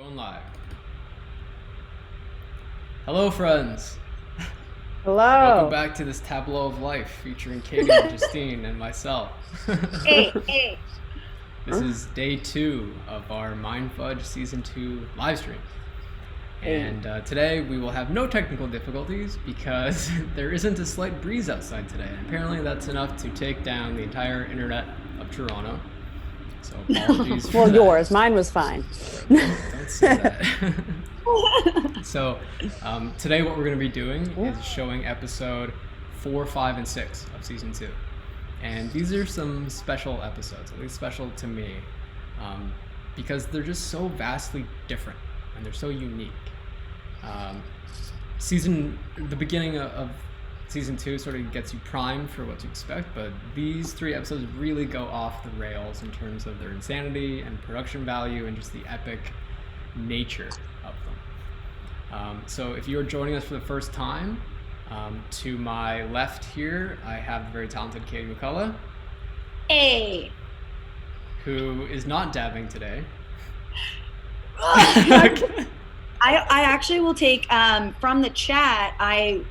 Going live. Hello, friends. Hello. Welcome back to this tableau of life featuring Katie, Justine, and myself. Hey. This is day 2 of our MINDFUDGE Season 2 live stream. And today we will have no technical difficulties because there isn't a slight breeze outside today. Apparently that's enough to take down the entire internet of Toronto. So apologies for Well, that. yours. Mine was fine. Don't say that. So today what we're going to be doing is showing episode 4, 5, and 6 of season 2. And these are some special episodes, at least special to me, because they're just so vastly different and they're so unique. The beginning of season 2 sort of gets you primed for what to expect, but these 3 episodes really go off the rails in terms of their insanity and production value and just the epic nature of them. So if you're joining us for the first time, to my left here, I have the very talented Katie McCullough. Hey. Who is not dabbing today. I actually will take from the chat. I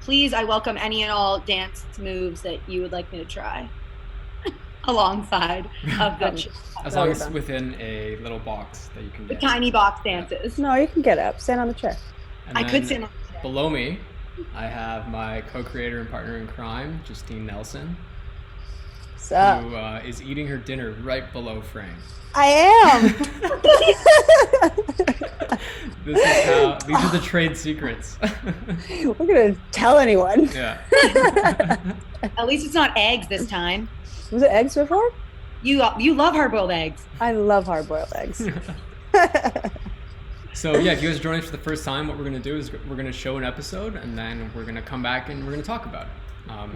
welcome any and all dance moves that you would like me to try alongside of the chat. As long as it's within a little box that you can dance. The tiny box dances. No, you can get up. Stand on the chair. And I could stand on the chair. Below me, I have my co-creator and partner in crime, Justine Nelson. What's up? Who is eating her dinner right below frame. I am. These are the trade secrets. We're gonna tell anyone. Yeah. At least it's not eggs this time. Was it eggs before? You love hard-boiled eggs. I love hard-boiled eggs. So yeah, if you guys are joining us for the first time, what we're gonna do is we're gonna show an episode and then we're gonna come back and we're gonna talk about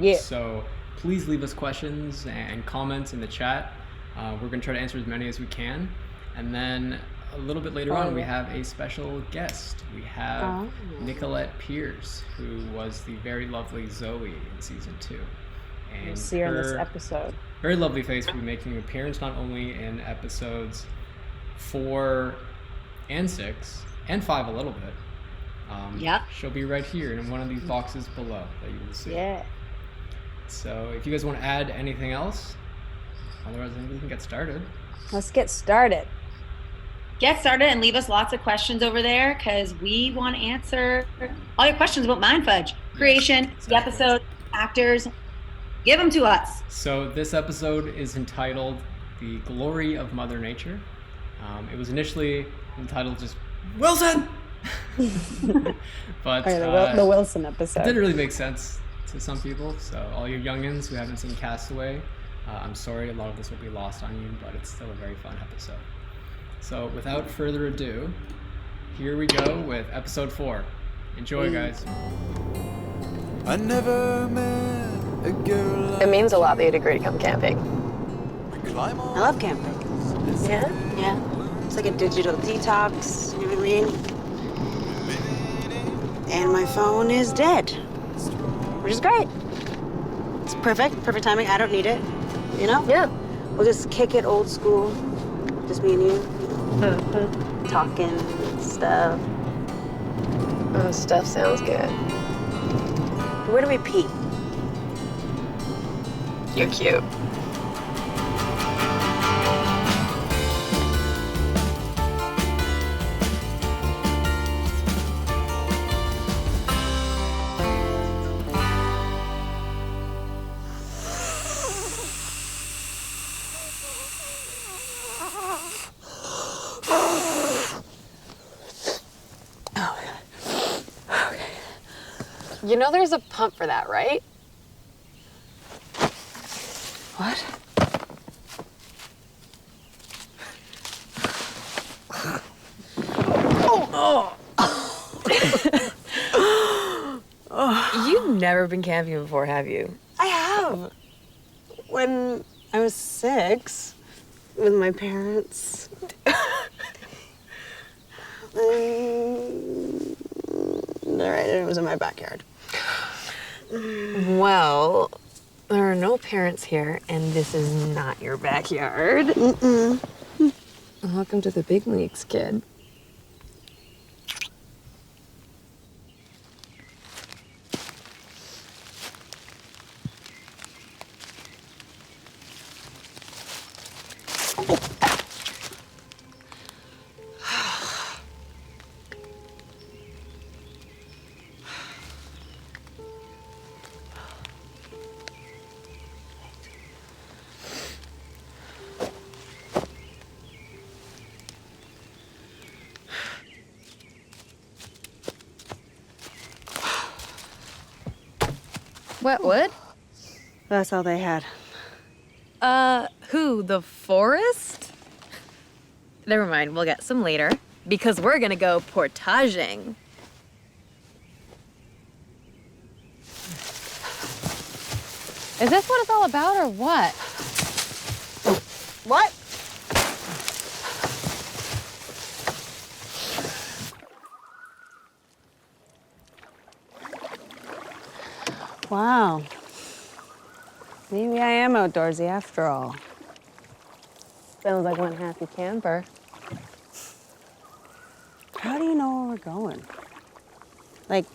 it. So please leave us questions and comments in the chat. We're gonna try to answer as many as we can. And then a little bit later on, we have a special guest. We have Nicolette Pierce, who was the very lovely Zoe in season 2. And you'll see her in this episode. Very lovely face will be making an appearance not only in episodes 4 and 6 and 5 a little bit. She'll be right here in one of these boxes below that you will see. Yeah. So if you guys want to add anything else, otherwise I think we can get started. Let's get started. Get started and leave us lots of questions over there because we want to answer all your questions about MINDFUDGE, creation, the episode, actors. Give them to us. So this episode is entitled The Glory of Mother Nature. It was initially entitled just Wilson! But the Wilson episode. It didn't really make sense to some people. So all you youngins who haven't seen Castaway, I'm sorry, a lot of this will be lost on you, but it's still a very fun episode. So without further ado, here we go with episode 4. Enjoy, guys. I never met a girl. It means a lot that you'd agree to come camping. I love camping. Yeah? Yeah. It's like a digital detox, you know what I mean? And my phone is dead, which is great. It's perfect timing. I don't need it, you know? Yeah. We'll just kick it old school, just me and you, talking and stuff. Oh, stuff sounds good. Where do we pee? You're cute. You know there's a pump for that, right? What? You've never been camping before, have you? I have. When I was 6, with my parents. Alright, it was in my backyard. Well, there are no parents here, and this is not your backyard. Mm-mm. Welcome to the big leagues, kid. Wet wood? That's all they had. Who? The forest? Never mind, we'll get some later. Because we're gonna go portaging. Is this what it's all about or what? What? Wow. Maybe I am outdoorsy after all. Sounds like one happy camper. How do you know where we're going? Like,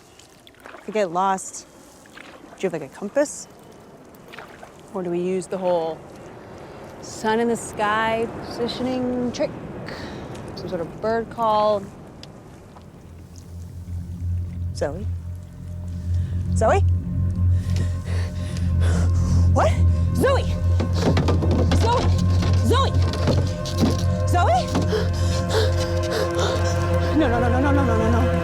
if we get lost, do you have like a compass? Or do we use the whole sun in the sky positioning trick? Some sort of bird call? Zoe? Zoe? What? Zoe! Zoe! Zoe! Zoe? No, no, no, no, no, no, no, no, no.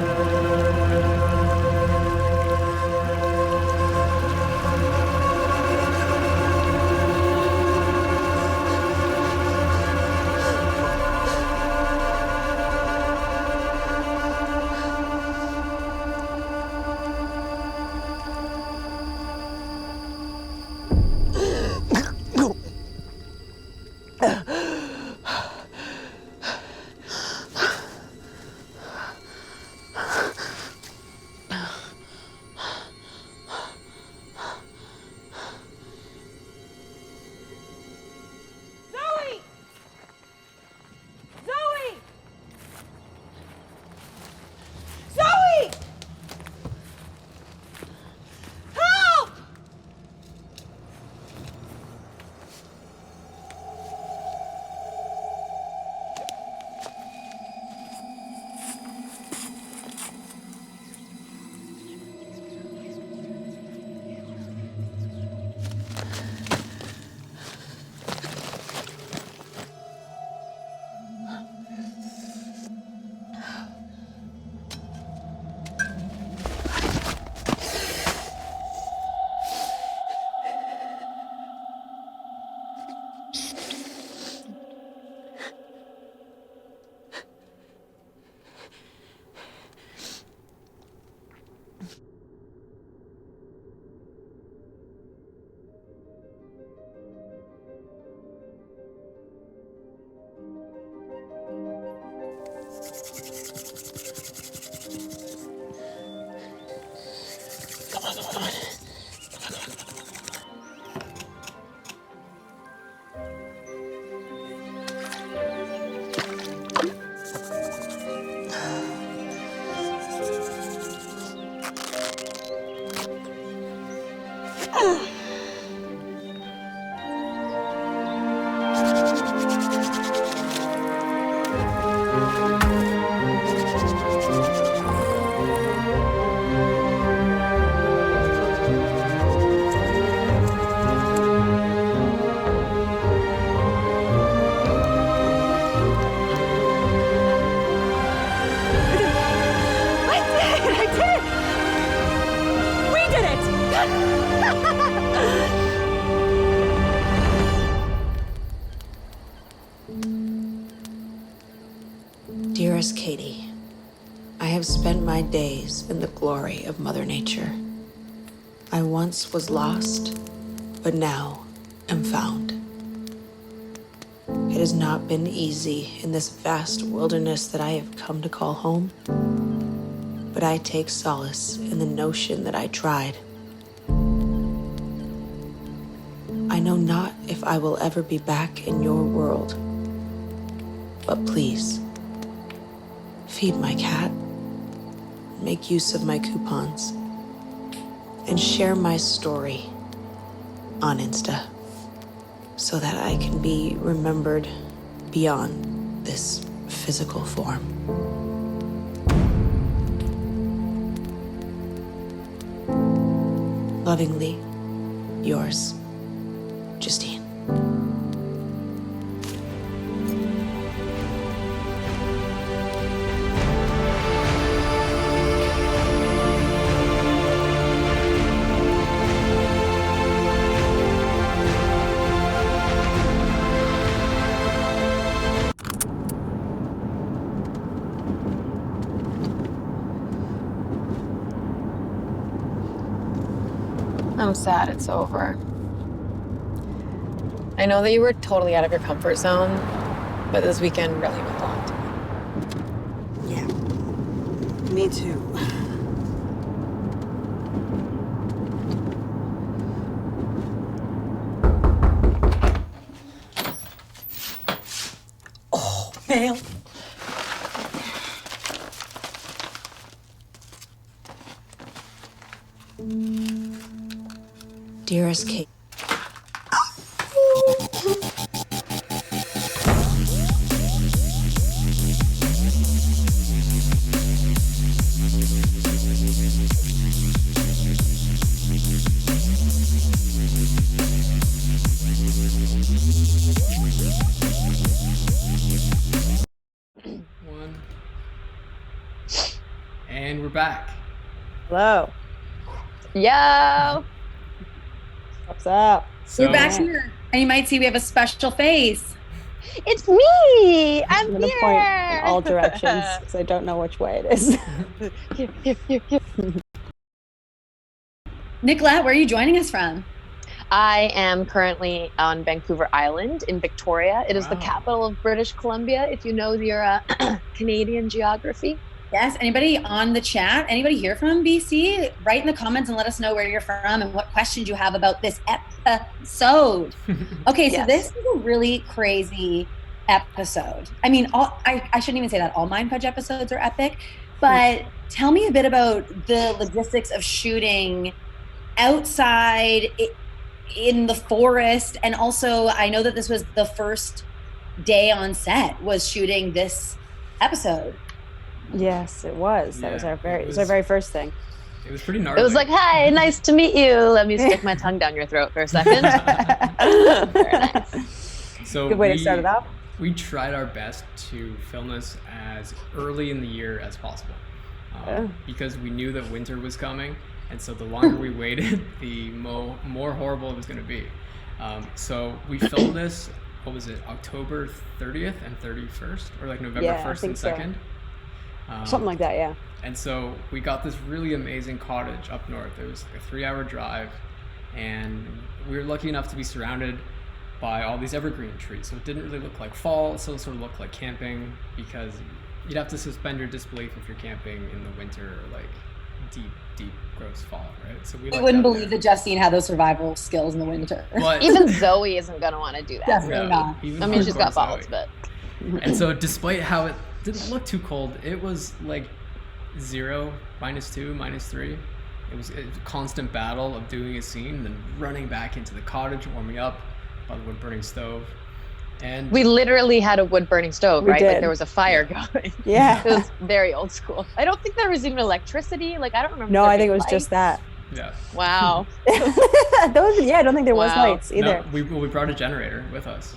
Dearest Katie, I have spent my days in the glory of Mother Nature. I once was lost, but now am found. It has not been easy in this vast wilderness that I have come to call home, but I take solace in the notion that I tried. I know not if I will ever be back in your world, but please, feed my cat, make use of my coupons, and share my story on Insta so that I can be remembered beyond this physical form. Lovingly, yours, Justine. I'm sad it's over. I know that you were totally out of your comfort zone, but this weekend really meant a lot to me. Yeah. Me too. Oh, mail. Dearest Kate. One. And we're back. Hello. Yo! What's up? So, We're back here. And you might see we have a special face. It's me! I'm I'm gonna point in here! all directions because I don't know which way it is. Here. Nicolette, where are you joining us from? I am currently on Vancouver Island in Victoria. It is the Wow. capital of British Columbia, if you know your Canadian geography. Yes, anybody on the chat? Anybody here from BC? Write in the comments and let us know where you're from and what questions you have about this episode. Okay, so Yes. this is a really crazy episode. I mean, I shouldn't even say that. All Mind Fudge episodes are epic, but tell me a bit about the logistics of shooting outside in the forest. And also, I know that this was the first day on set was shooting this episode. Yes, it was. That Yeah, was our it was- very first thing. it was pretty gnarly. It was like, hi, nice to meet you. Let me stick my tongue down your throat for a second. Very nice. So Good way to start it off. We tried our best to film this as early in the year as possible because we knew that winter was coming, and so the longer we waited, the more horrible it was going to be. So we filmed this, what was it, October 30th and 31st, or like November Yeah, I 1st think and so. 2nd? Something like that, yeah. And so we got this really amazing cottage up north. It was like a 3-hour drive, and we were lucky enough to be surrounded by all these evergreen trees. So it didn't really look like fall, it still sort of looked like camping, because you'd have to suspend your disbelief if you're camping in the winter or like deep, gross fall, right? So we I wouldn't believe that Justine had those survival skills in the winter. But Even Zoe isn't going to want to do that. Definitely not. even I mean, she's got hardcore balls, Zoe. but And so despite how it didn't look too cold, it was like 0, -2, -3. It was a constant battle of doing a scene and then running back into the cottage, warming up by the wood burning stove. And we literally had a wood burning stove, We right? Like did. there was a fire going. Yeah. It was very old school. I don't think there was even electricity. Like, I don't remember. No, there I think it being was just that. yeah. lights. Wow. Yeah, I don't think there was Wow. lights either. No, we brought a generator with us.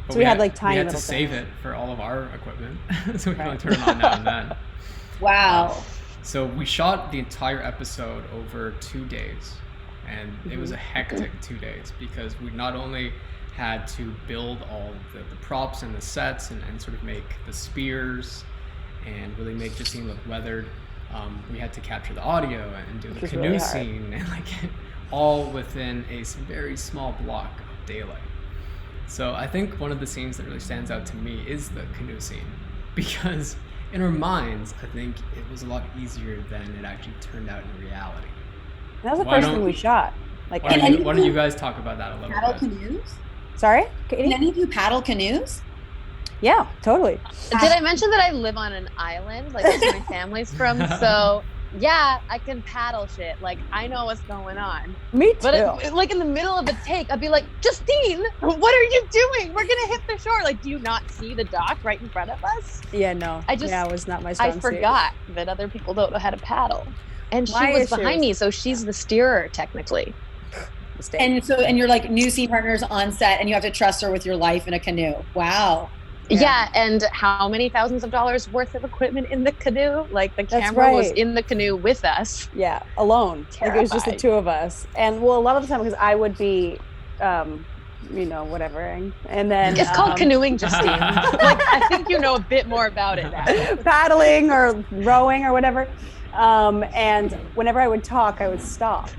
But So we had, like, tiny we had to little save things. it for all of our equipment, so we can only Right. turn it on now and then. Wow. So we shot the entire episode over 2 days, and it was a hectic 2 days because we not only had to build all the props and the sets and sort of make the spears and really make the scene look weathered. We had to capture the audio and do the was canoe really hard. scene, and like all within a very small block of daylight. So I think one of the scenes that really stands out to me is the canoe scene, because in our minds, I think it was a lot easier than it actually turned out in reality. That was the Why first don't- thing we shot. Like, Why don't, And you, why don't you guys talk about that a little Paddle bit? canoes? sorry? Can Katie? any of you paddle canoes? Yeah, totally. Did I mention that I live on an island? Like, that's where my family's from. So yeah, I can paddle shit. Like, I know what's going on. Me too. But like in the middle of a take, I'd be like, Justine, what are you doing? We're gonna hit the shore. Like, do you not see the dock right in front of us? Yeah, no. I just, yeah, it was not my strong I forgot that other people don't know how to paddle. And she My was issue behind is- me, so she's the steerer, technically. Mistake. And you're like new scene partners on set, and you have to trust her with your life in a canoe. Wow. Yeah, and how many thousands of dollars worth of equipment in the canoe? Like, the That's camera was right. in the canoe with us. Yeah, alone. Like, it was just the Terrified. two of us. And well, a lot of the time, because I would be, whatever. And then It's called canoeing, Justine. Like, I think you know a bit more about it now. paddling or rowing or whatever. And whenever I would talk, I would stop.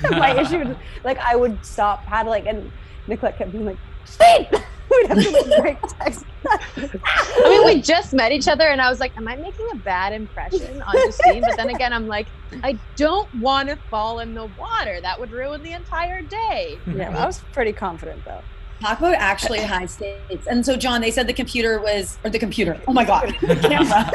My issue was, like, I would stop paddling, and Nicolette kept being like, "Steve!" We'd have to like break text. I mean, we just met each other, and I was like, am I making a bad impression on Justine? But then again, I'm like, I don't want to fall in the water. That would ruin the entire day. Yeah, I was pretty confident though. Talk about actually high stakes. And so, John, they said the computer. Oh my God, the camera.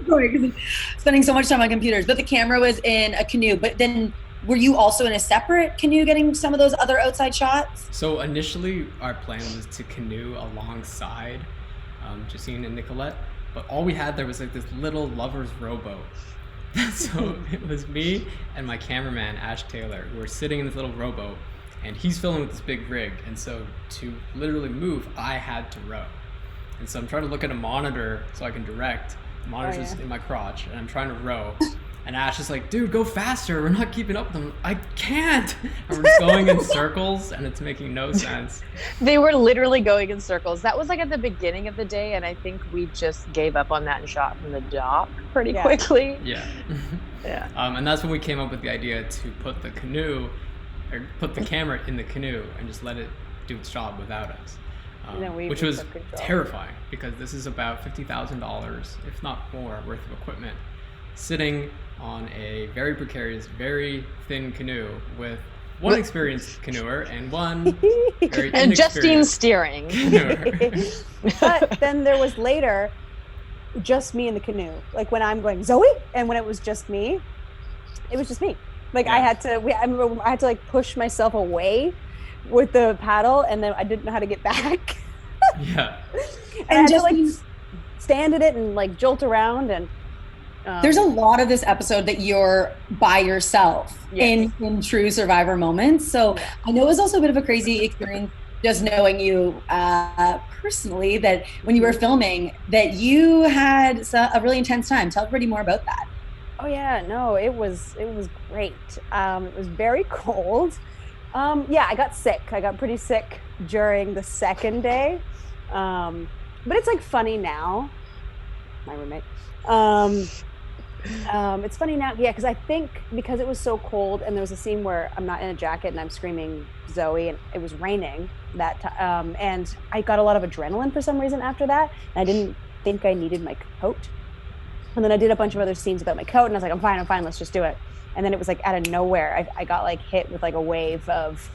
Sorry, 'cause I'm spending so much time on computers. But the camera was in a canoe. But then, were you also in a separate canoe getting some of those other outside shots? So initially, our plan was to canoe alongside Justine and Nicolette, but all we had there was like this little lover's rowboat. So it was me and my cameraman, Ash Taylor, who were sitting in this little rowboat, and he's filming with this big rig. And so to literally move, I had to row. And so I'm trying to look at a monitor so I can direct. The monitor's just in my crotch, and I'm trying to row. And Ash is like, dude, go faster. We're not keeping up with them. I can't. And we're just going in circles, and it's making no sense. They were literally going in circles. That was like at the beginning of the day, and I think we just gave up on that and shot from the dock pretty quickly. Yeah. Yeah. And that's when we came up with the idea to put the camera in the canoe and just let it do its job without us. Which was terrifying, because this is about $50,000, if not more, worth of equipment sitting on a very precarious, very thin canoe with one experienced canoer and one very And Justine inexperienced steering. canoer. But then there was later just me in the canoe. Like when I'm going, Zoe, and when it was just me, it was just me. Like I had to like push myself away with the paddle, and then I didn't know how to get back. Yeah. And I had to like stand in it and like jolt around, and there's a lot of this episode that you're by yourself in true survivor moments. So I know it was also a bit of a crazy experience just knowing you personally, that when you were filming that you had a really intense time. Tell everybody more about that. Oh yeah, no, it was great. It was very cold. I got sick. I got pretty sick during the second day. But it's like funny now. My roommate. It's funny now, because I think because it was so cold, and there was a scene where I'm not in a jacket and I'm screaming Zoe, and it was raining that time, and I got a lot of adrenaline for some reason after that, and I didn't think I needed my coat. And then I did a bunch of other scenes about my coat, and I was like, I'm fine, let's just do it. And then it was like out of nowhere, I got like hit with like a wave of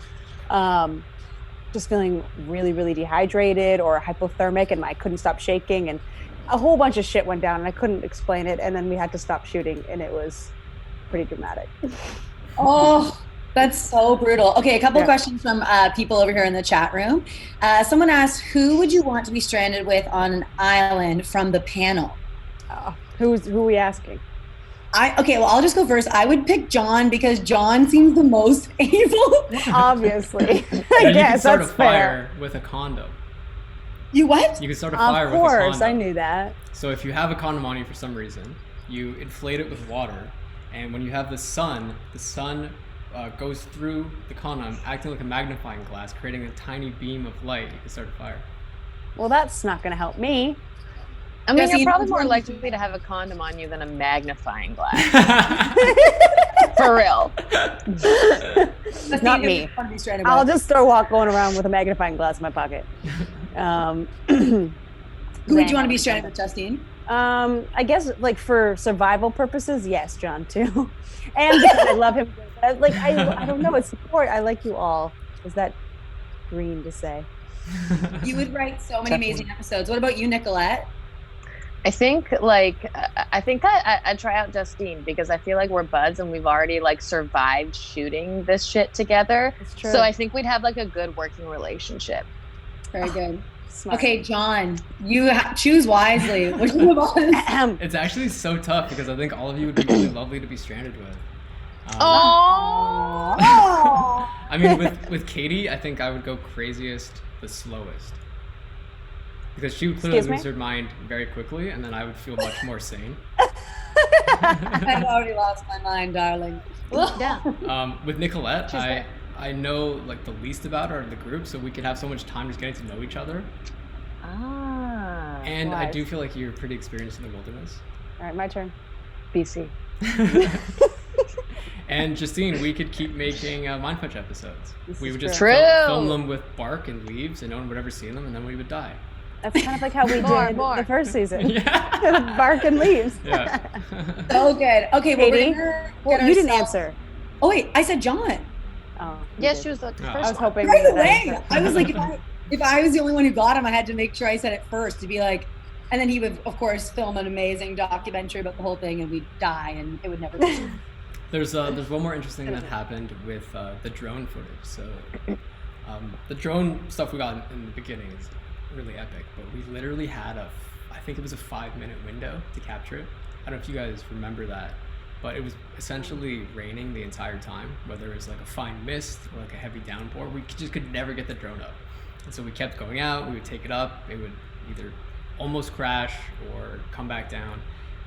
just feeling really, really dehydrated or hypothermic, and I couldn't stop shaking, and a whole bunch of shit went down, and I couldn't explain it, and then we had to stop shooting, and it was pretty dramatic. Oh, that's so brutal. Okay, a couple of questions from people over here in the chat room. Someone asked, who would you want to be stranded with on an island from the panel? Who are we asking? I'll just go first. I would pick John, because John seems the most able. Obviously. You can start a fire with a condom. You what? You can start a fire with a condom. Of course, I knew that. So if you have a condom on you for some reason, you inflate it with water, and when you have the sun goes through the condom, acting like a magnifying glass, creating a tiny beam of light. You can start a fire. Well, that's not going to help me. I mean, you're probably more likely to have a condom on you than a magnifying glass. For real. Not me. I'll just start going around with a magnifying glass in my pocket. Who would you want to be stranded with, Justine? I guess like for survival purposes, yes, John too. And I love him. Like I don't know, it's support. I like you all. Is that green to say? You would write so many amazing episodes. What about you, Nicolette? I think I'd try out Justine because I feel like we're buds and we've already like survived shooting this shit together. It's true. So I think we'd have like a good working relationship. Very good. Smart. Okay, John, you choose wisely. Which one of us? It's actually so tough because I think all of you would be really lovely to be stranded with. Oh. I mean, with Katie, I think I would go craziest, the slowest. Because she would clearly lose her mind very quickly, and then I would feel much more sane. I've already lost my mind, darling. Yeah. With Nicolette, I know like the least about her in the group, so we could have so much time just getting to know each other. Ah. And I do feel like you're pretty experienced in the wilderness. All right, my turn. BC. And Justine, we could keep making MINDFUDGE episodes. We would just true. film them with bark and leaves, and no one would ever see them, and then we would die. That's kind of like how we did More. the first season. Yeah. Bark and leaves. Yeah. So good. Okay, Katie? well, You didn't answer. Oh wait, I said John. Oh. Yeah, she was the first I was one. hoping. Right you would away. answer. I was like, if I was the only one who got him, I had to make sure I said it first to be like, and then he would, of course, film an amazing documentary about the whole thing, and we'd die, and it would never be. There's one more interesting thing that happened with the drone footage. So the drone stuff we got in the beginning is really epic, but we literally had I think it was a 5-minute window to capture it. I don't know if you guys remember that, but it was essentially raining the entire time, whether it was like a fine mist or like a heavy downpour. We just could never get the drone up. And so we kept going out, we would take it up, it would either almost crash or come back down.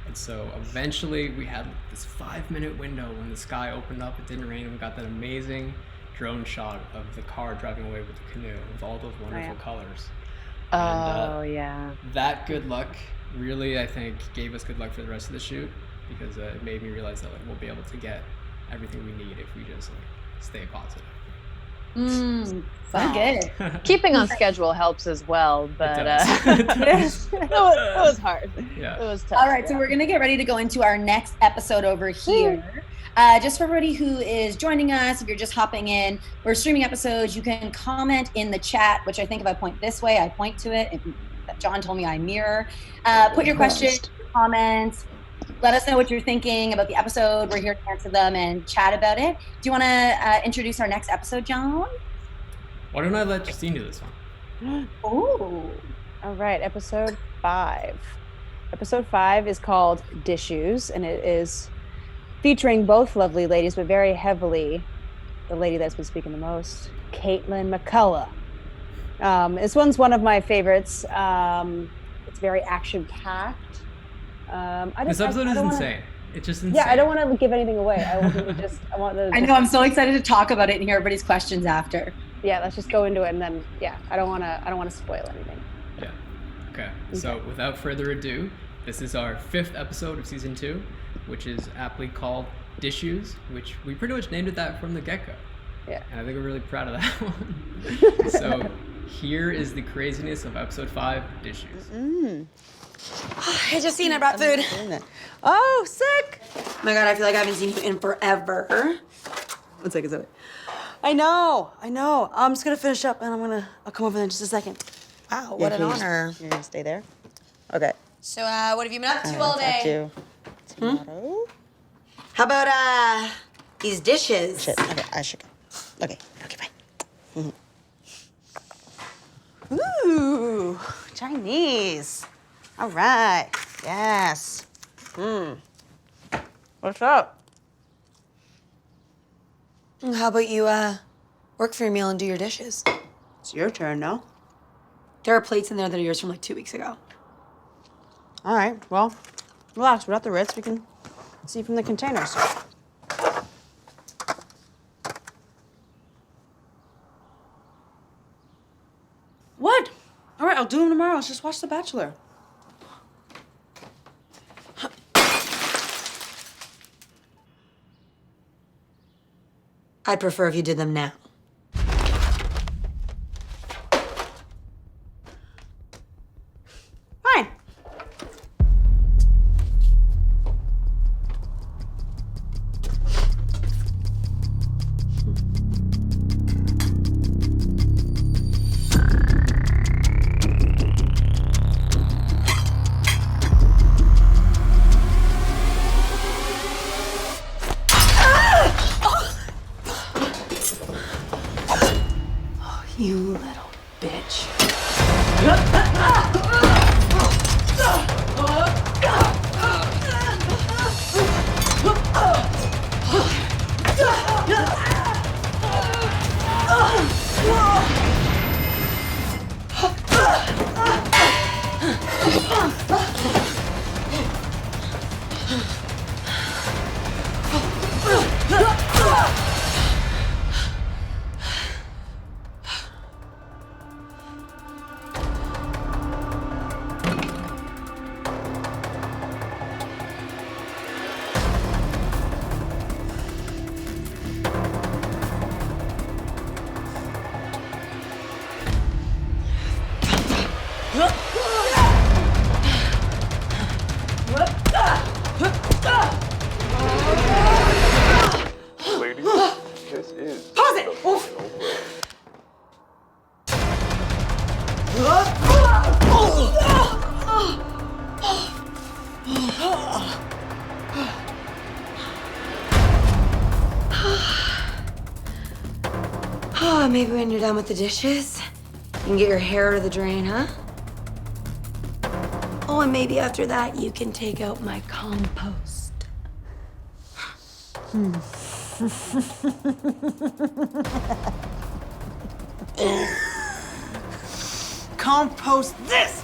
And so eventually we had this 5-minute window when the sky opened up, it didn't rain, and we got that amazing drone shot of the car driving away with the canoe with all those wonderful colors. And, yeah. that good luck really, I think, gave us good luck for the rest of the shoot, because it made me realize that like we'll be able to get everything we need if we just like stay positive. So good. Keeping on schedule helps as well, but It does. it was hard. Yeah. It was tough. All right, so we're gonna get ready to go into our next episode over here. Just for everybody who is joining us, if you're just hopping in, we're streaming episodes. You can comment in the chat, which I think if I point this way, I point to it. If John told me I mirror. Put your questions, comments. Let us know what you're thinking about the episode. We're here to answer them and chat about it. Do you want to introduce our next episode, John? Why don't I let Justine do this one? Oh. All right, episode 5. Episode 5 is called Dissues, and it is featuring both lovely ladies, but very heavily the lady that's been speaking the most, Caitlin McCullough. This one's one of my favorites. It's very action-packed. This episode is insane. It's just insane. Yeah, I don't want to give anything away. I know. I'm so excited to talk about it and hear everybody's questions after. Yeah, let's just go into it, and then I don't want to spoil anything. Yeah. Okay. So without further ado, this is our 5th episode of season 2, which is aptly called Dissues, which we pretty much named it that from the get-go. Yeah. And I think we're really proud of that one. So here is the craziness of episode 5, Dissues. Hey, Justine, I brought food. Oh, sick! Oh my God, I feel like I haven't seen you in forever. One second. I know. I'm just gonna finish up and I'll come over in just a second. Wow, what an honor. You're gonna stay there? Okay. So, what have you been up to all Talk to day? you tomorrow. How about, these dishes? Shit. Okay, I should go. Okay, bye. Ooh, Chinese. All right. Yes. What's up? How about you, work for your meal and do your dishes? It's your turn, no? There are plates in there that are yours from like 2 weeks ago. All right. Well, relax. We're at the Ritz. We can see from the containers. What? All right, I'll do them tomorrow. Let's just watch The Bachelor. I'd prefer if you did them now. Fine. Ladies, this is Pause it! the final word. Oh, maybe when you're done with the dishes, you can get your hair out of the drain, huh? Oh, and maybe after that, you can take out my compost. Compost this!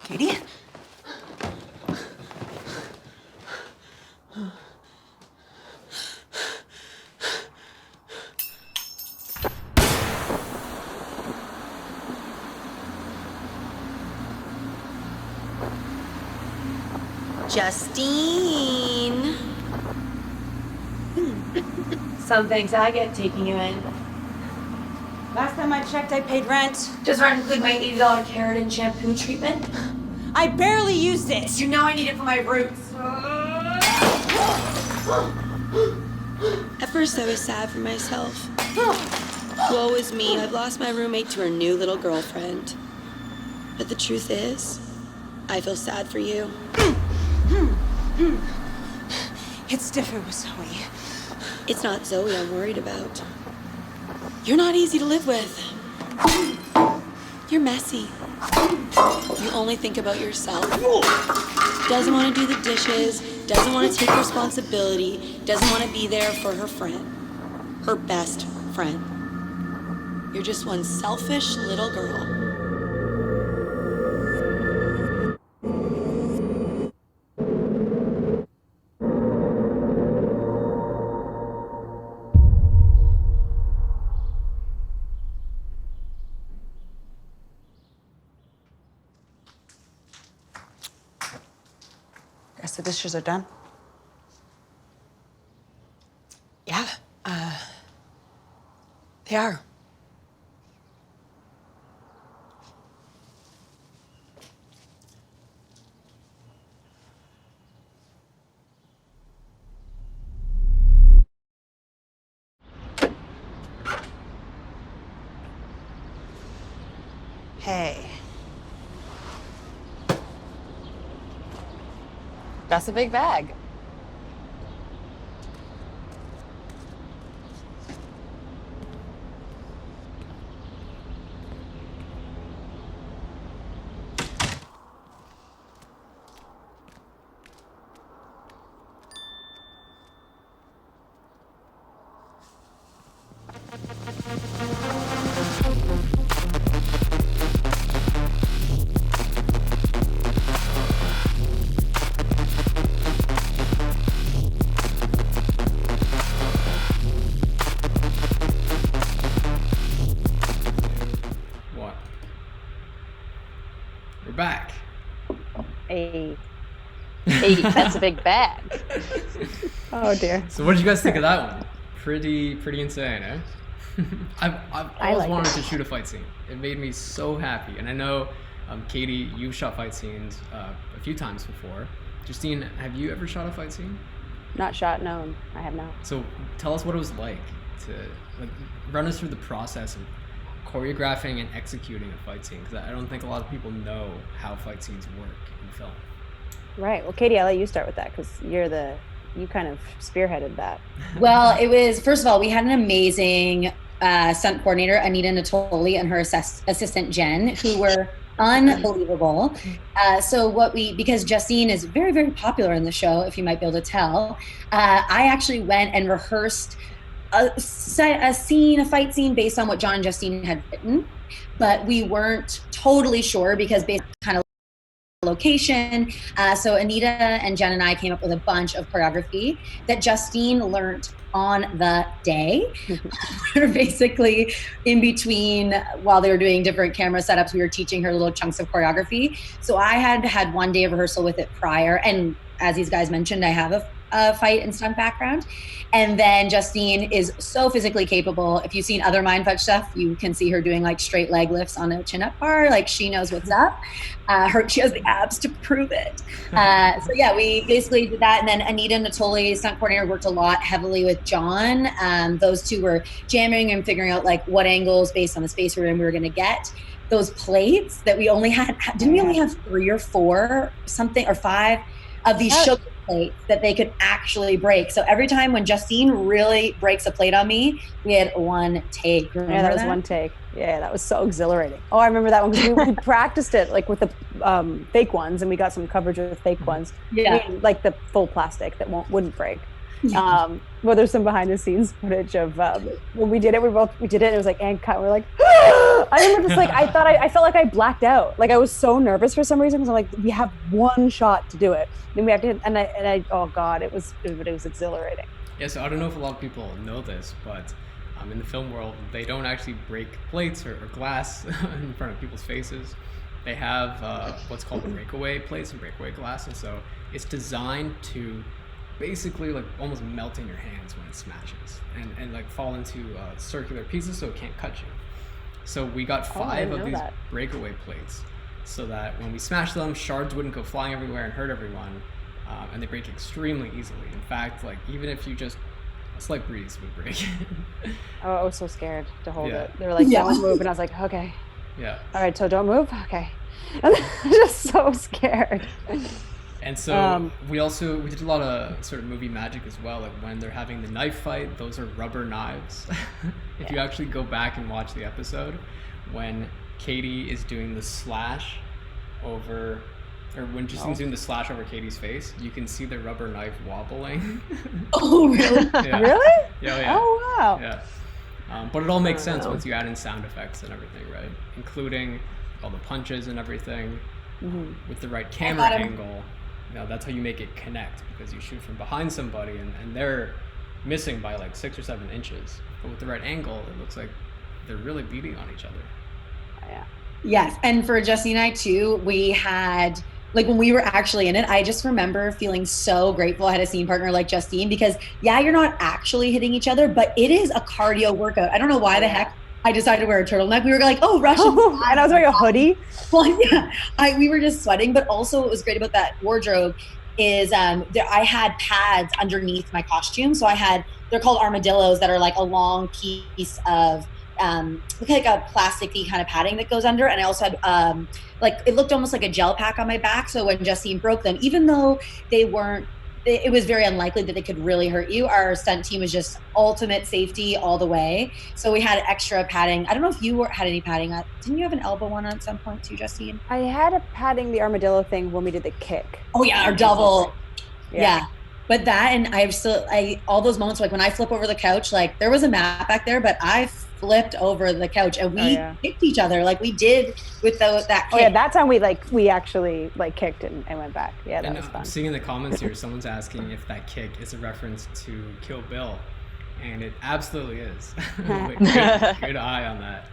Katie? Justine. Some things I get taking you in. Last time I checked, I paid rent. Does rent include my $80 keratin shampoo treatment? I barely used it. You know I need it for my roots. At first, I was sad for myself. Woe is me. I've lost my roommate to her new little girlfriend. But the truth is, I feel sad for you. It's different with Zoe. It's not Zoe I'm worried about. You're not easy to live with. You're messy. You only think about yourself. Doesn't want to do the dishes, doesn't want to take responsibility, doesn't want to be there for her friend. Her best friend. You're just one selfish little girl. Guess the dishes are done. Yeah, they are. Hey. That's a big bag. We're back. Hey, that's a big bag. Oh dear. So what did you guys think of that one? Pretty insane, eh? I've always liked wanted it. to shoot a fight scene. It made me so happy. And I know, Katie, you've shot fight scenes a few times before. Justine, have you ever shot a fight scene? Not shot, no, I have not. So tell us what it was like to run us through the process of choreographing and executing a fight scene, because I don't think a lot of people know how fight scenes work in film. Right. Well, Katie, I'll let you start with that because you kind of spearheaded that. Well, it was, first of all, we had an amazing stunt coordinator, Anita Natoli, and her assistant, Jen, who were unbelievable. Because Justine is very, very popular in the show, if you might be able to tell, I actually went and rehearsed a fight scene based on what John and Justine had written, but we weren't totally sure because based on kind of location. So Anita and Jen and I came up with a bunch of choreography that Justine learned on the day. We're basically in between while they were doing different camera setups, we were teaching her little chunks of choreography. So I had one day of rehearsal with it prior. And as these guys mentioned, I have a fight and stunt background. And then Justine is so physically capable. If you've seen other MINDFUDGE stuff, you can see her doing like straight leg lifts on a chin-up bar. Like she knows what's up. She has the abs to prove it. So yeah, we basically did that. And then Anita Natoli, stunt coordinator, worked a lot heavily with John. Those two were jamming and figuring out like what angles based on the space we were going to get. Those plates that we only had, didn't we only have 3 or 4 something or 5 of these sugar plates that they could actually break. So every time when Justine really breaks a plate on me, we had one take. Remember that was one take. Yeah, that was so exhilarating. Oh, I remember that one because we practiced it like with the fake ones, and we got some coverage with the fake ones. Yeah, I mean, like the full plastic that wouldn't break. Well, there's some behind the scenes footage of when we did it. We did it. And it was like and cut. We're like, I remember just like I felt like I blacked out. Like I was so nervous for some reason because I'm like, we have one shot to do it. Then we have to hit, and I oh god, it was exhilarating. Yeah, so I don't know if a lot of people know this, but in the film world, they don't actually break plates or glass in front of people's faces. They have what's called breakaway plates and breakaway glass, and so it's designed to basically like almost melt in your hands when it smashes and like fall into circular pieces so it can't cut you. So we got 5 of these breakaway plates so that when we smash them, shards wouldn't go flying everywhere and hurt everyone, and they break extremely easily. In fact, like even if you just a slight breeze would break. Oh, I was so scared to hold it. They were like, don't move, and I was like, okay. Yeah. All right, so don't move. Okay. And just so scared. And so we did a lot of sort of movie magic as well. Like when they're having the knife fight, those are rubber knives. If you actually go back and watch the episode, when Katie is doing the slash over, or when Justine's doing the slash over Katie's face, you can see the rubber knife wobbling. Oh, really? Yeah. Really? Yeah. Oh, wow. Yeah. But it all makes sense once you add in sound effects and everything, right? Including all the punches and everything. With the right camera angle. That's how you make it connect, because you shoot from behind somebody and they're missing by like 6 or 7 inches. But with the right angle, it looks like they're really beating on each other. Yeah. Yes. And for Justine and I too, we had, like when we were actually in it, I just remember feeling so grateful I had a scene partner like Justine, because you're not actually hitting each other, but it is a cardio workout. I don't know why the heck I decided to wear a turtleneck. We were like, Russian. And I was wearing a hoodie. Well, yeah, we were just sweating. But also what was great about that wardrobe is I had pads underneath my costume. So they're called armadillos, that are like a long piece of like a plasticky kind of padding that goes under. And I also had like, it looked almost like a gel pack on my back. So when Justine broke them, even though it was very unlikely that they could really hurt you, our stunt team was just ultimate safety all the way. So we had extra padding. I don't know if you had any padding. Didn't you have an elbow one at some point too, Justine? I had a padding the armadillo thing when we did the kick. Oh yeah, our double. Yeah. But that, and all those moments, like when I flip over the couch, like there was a mat back there, but I flipped over the couch and we kicked each other like we did with that kick. Oh yeah, that time we actually like kicked and went back. Yeah, that was fun. I'm seeing in the comments here, someone's asking if that kick is a reference to Kill Bill, and it absolutely is. Good eye on that.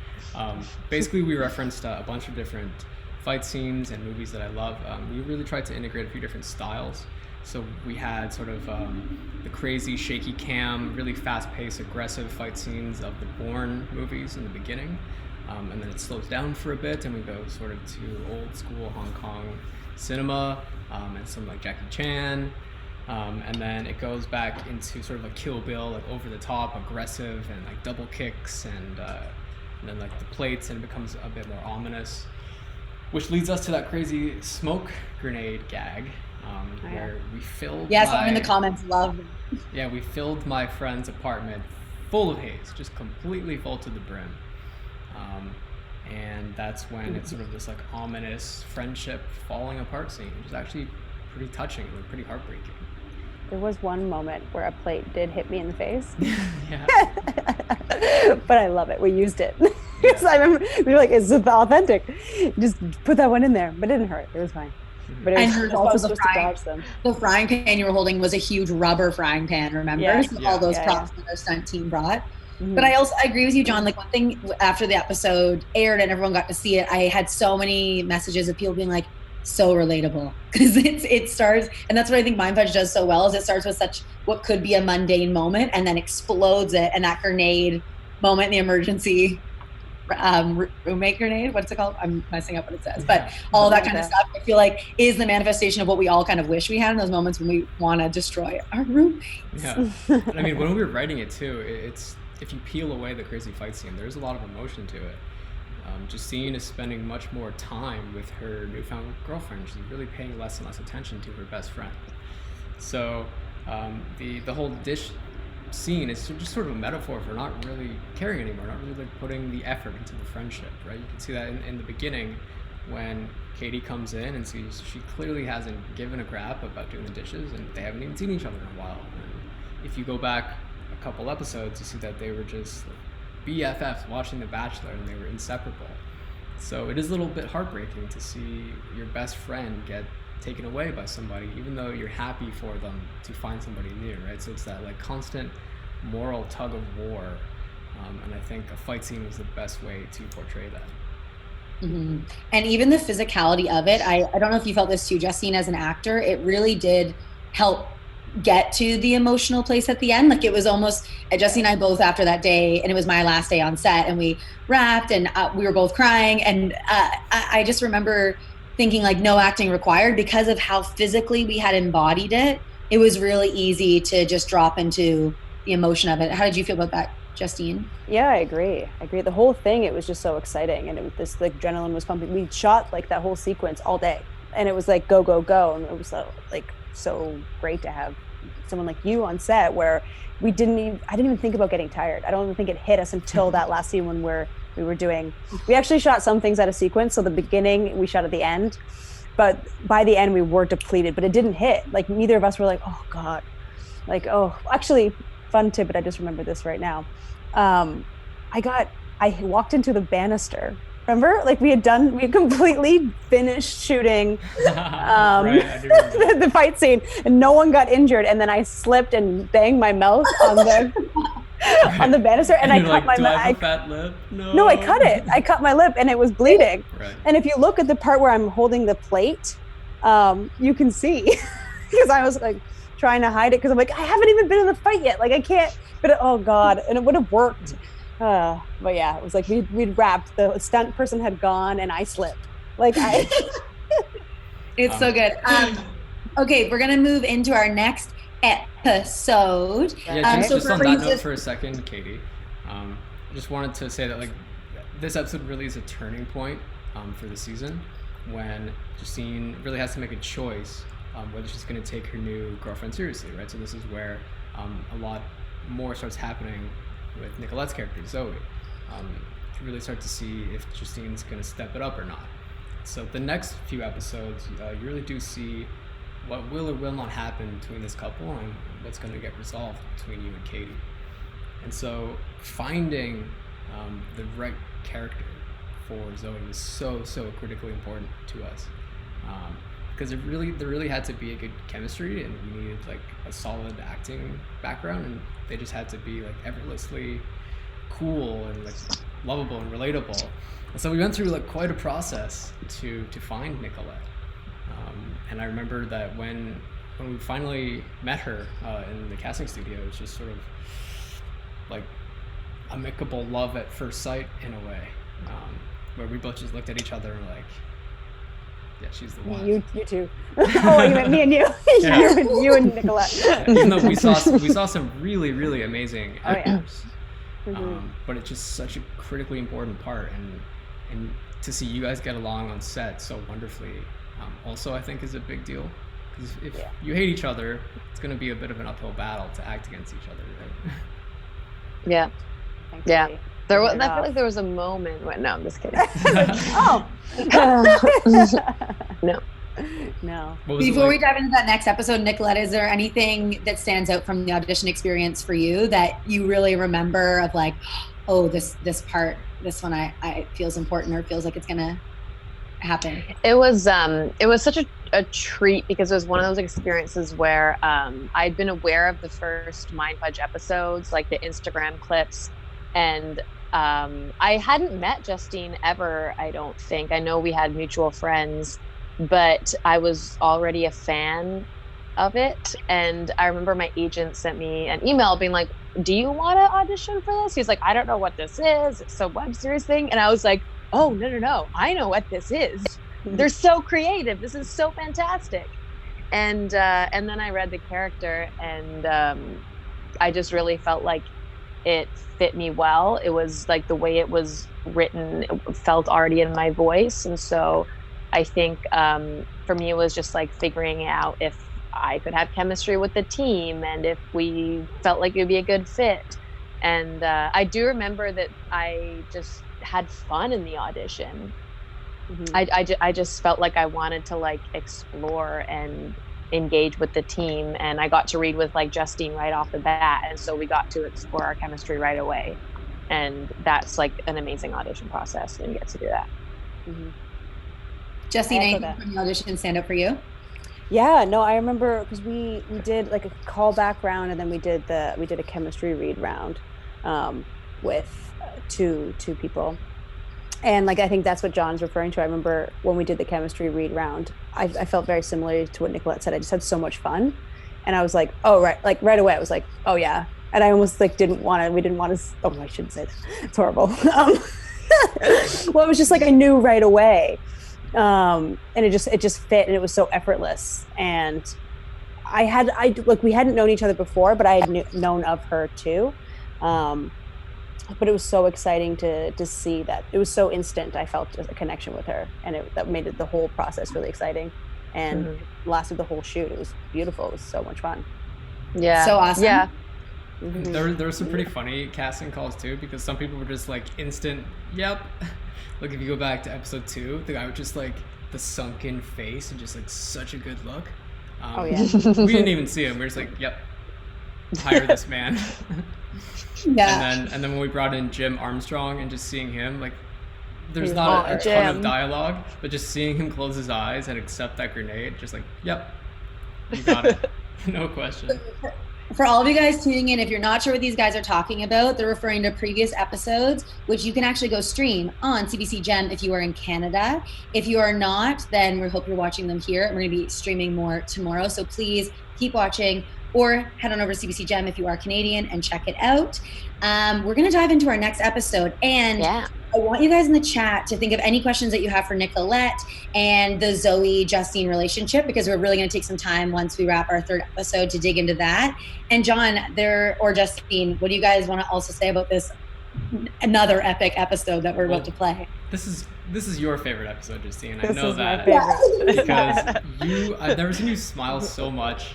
Basically, we referenced a bunch of different fight scenes and movies that I love. We really tried to integrate a few different styles. So we had sort of the crazy shaky cam, really fast-paced, aggressive fight scenes of the Bourne movies in the beginning. And then it slows down for a bit and we go sort of to old school Hong Kong cinema and some like Jackie Chan. And then it goes back into sort of a Kill Bill, like over the top, aggressive, and like double kicks and then like the plates, and it becomes a bit more ominous. Which leads us to that crazy smoke grenade gag. Where we filled someone in the comments love them. Yeah, we filled my friend's apartment full of haze, just completely full to the brim. And that's when it's sort of this like ominous friendship falling apart scene, which is actually pretty touching and pretty heartbreaking. There was one moment where a plate did hit me in the face. Yeah. But I love it. We used it. Yeah. So I remember we were like, "Is it authentic?" Just put that one in there, but it didn't hurt. It was fine. But it And was hers also was supposed to dodge them. The frying pan you were holding was a huge rubber frying pan, remember? Yeah. So all those Yeah, props that our stunt team brought. Mhm. But I agree with you, John. Like, one thing after the episode aired and everyone got to see it, I had so many messages of people being like, so relatable, because it starts, and that's what I think Mind Fudge does so well, is it starts with such what could be a mundane moment and then explodes it, and that grenade moment, the emergency roommate grenade, what's it called? I'm messing up what it says, but all that kind of stuff, I feel like is the manifestation of what we all kind of wish we had in those moments when we want to destroy our roommates. Yeah. And I mean, when we were writing it too, it's, if you peel away the crazy fight scene, there's a lot of emotion to it. Justine is spending much more time with her newfound girlfriend. She's really paying less and less attention to her best friend. So the whole dish scene is just sort of a metaphor for not really caring anymore, not really like putting the effort into the friendship, right? You can see that in the beginning when Katie comes in and sees she clearly hasn't given a crap about doing the dishes, and they haven't even seen each other in a while. And if you go back a couple episodes, you see that they were just BFFs watching The Bachelor, and they were inseparable. So it is a little bit heartbreaking to see your best friend get taken away by somebody, even though you're happy for them to find somebody new, right? So it's that like constant moral tug of war, and I think a fight scene was the best way to portray that. Mm-hmm. And even the physicality of it, I don't know if you felt this too, Justine, as an actor, it really did help get to the emotional place at the end. Like, it was almost, Justine and I both, after that day, and it was my last day on set, and we wrapped, and we were both crying, and I just remember thinking, like, no acting required, because of how physically we had embodied it. It was really easy to just drop into the emotion of it. How did you feel about that, Justine? Yeah, I agree. The whole thing, it was just so exciting, and it was this, like, adrenaline was pumping. We shot like that whole sequence all day, and it was like go, go, go, and it was so great to have someone like you on set, where I didn't even think about getting tired. I don't even think it hit us until that last scene when we actually shot some things out of sequence. So the beginning we shot at the end, but by the end we were depleted, but it didn't hit. Like, neither of us were like, oh God, like, oh, actually, fun tidbit, I just remembered this right now. I walked into the banister. Remember, like, we had completely finished shooting Right, the fight scene, and no one got injured. And then I slipped and banged my mouth on the banister, and I cut my lip. I have a fat lip? No, I cut it. I cut my lip, and it was bleeding. Right. And if you look at the part where I'm holding the plate, you can see, because I was like trying to hide it, because I'm like, I haven't even been in the fight yet. Like, I can't. But oh God, and it would have worked. But yeah, it was like we'd wrapped. The stunt person had gone, and I slipped. Like, It's so good. Okay, we're gonna move into our next episode. Yeah, so just on that note for a second, Katie. I just wanted to say that, like, this episode really is a turning point for the season, when Justine really has to make a choice whether she's going to take her new girlfriend seriously, right? So this is where a lot more starts happening with Nicolette's character, Zoe. You really start to see if Justine's going to step it up or not. So the next few episodes, you really do see what will or will not happen between this couple, and what's going to get resolved between you and Katie. And so finding the right character for Zoe was so critically important to us, because there really had to be a good chemistry, and we needed like a solid acting background, and they just had to be like effortlessly cool and like lovable and relatable. And so we went through like quite a process to find Nicolette. And I remember that when we finally met her in the casting studio, it was just sort of like amicable love at first sight in a way, where we both just looked at each other and were like, yeah, she's the one. You too. Oh, you meant me and you. Yeah. you and Nicolette. Yeah, even though we saw some really amazing actors, but it's just such a critically important part, and to see you guys get along on set so wonderfully, also I think is a big deal, because if you hate each other, it's going to be a bit of an uphill battle to act against each other, right? Yeah. Thanks, Yeah. Katie. I feel like there was a moment when, no, I'm just kidding. Oh. No. No. What was it Before we like? dive into that next episode, Nicolette, is there anything that stands out from the audition experience for you that you really remember of like, oh, this part, this one I feels important or feels like it's gonna happen? It was such a treat because it was one of those experiences where I'd been aware of the first Mind Fudge episodes, like the Instagram clips, and I hadn't met Justine ever, I don't think. I know we had mutual friends, but I was already a fan of it. And I remember my agent sent me an email being like, do you want to audition for this? He's like, I don't know what this is. It's a web series thing. And I was like, oh, no. I know what this is. They're so creative. This is so fantastic. And then I read the character, and I just really felt like it fit me well. It was like the way it was written, it felt already in my voice. And so I think for me, it was just like figuring out if I could have chemistry with the team and if we felt like it would be a good fit. And I do remember that I just had fun in the audition. Mm-hmm. I just felt like I wanted to like explore and engage with the team, and I got to read with like Justine right off the bat, and so we got to explore our chemistry right away, and that's like an amazing audition process when you get to do that. Mm-hmm. Justine, anything from the audition stand up for you? Yeah, no, I remember because we did like a callback round, and then we did a chemistry read round with two people. And like I think that's what John's referring to. I remember when we did the chemistry read round, I felt very similar to what Nicolette said. I just had so much fun, and I was like, oh right, like right away I was like, oh yeah. And I almost like we didn't want to. Oh, I shouldn't say that. It's horrible. Well, it was just like I knew right away, and it just fit, and it was so effortless. And we hadn't known each other before, but I had known of her too. But it was so exciting to see that it was so instant. I felt a connection with her, and that made the whole process really exciting, and lasted the whole shoot. It was beautiful. It was so much fun. Yeah, so awesome. Yeah. Mm-hmm. There were some pretty funny casting calls too, because some people were just like instant, yep. Like if you go back to episode 2, the guy was just like the sunken face and just like such a good look. Oh yeah. We didn't even see him. We were just like, yep, hire this man. Yeah. And then when we brought in Jim Armstrong and just seeing him, like there's not a ton of dialogue, but just seeing him close his eyes and accept that grenade, just like, yep, you got it. No question. For all of you guys tuning in, if you're not sure what these guys are talking about, they're referring to previous episodes, which you can actually go stream on CBC Gem if you are in Canada. If you are not, then we hope you're watching them here. We're going to be streaming more tomorrow, so please keep watching, or head on over to CBC Gem if you are Canadian and check it out. We're going to dive into our next episode, and I want you guys in the chat to think of any questions that you have for Nicolette and the Zoe-Justine relationship, because we're really going to take some time once we wrap our 3rd episode to dig into that. And John, or Justine, what do you guys want to also say about this another epic episode that we're about to play? This is your favorite episode, Justine. I This know is my that favorite. because I've never seen you smile so much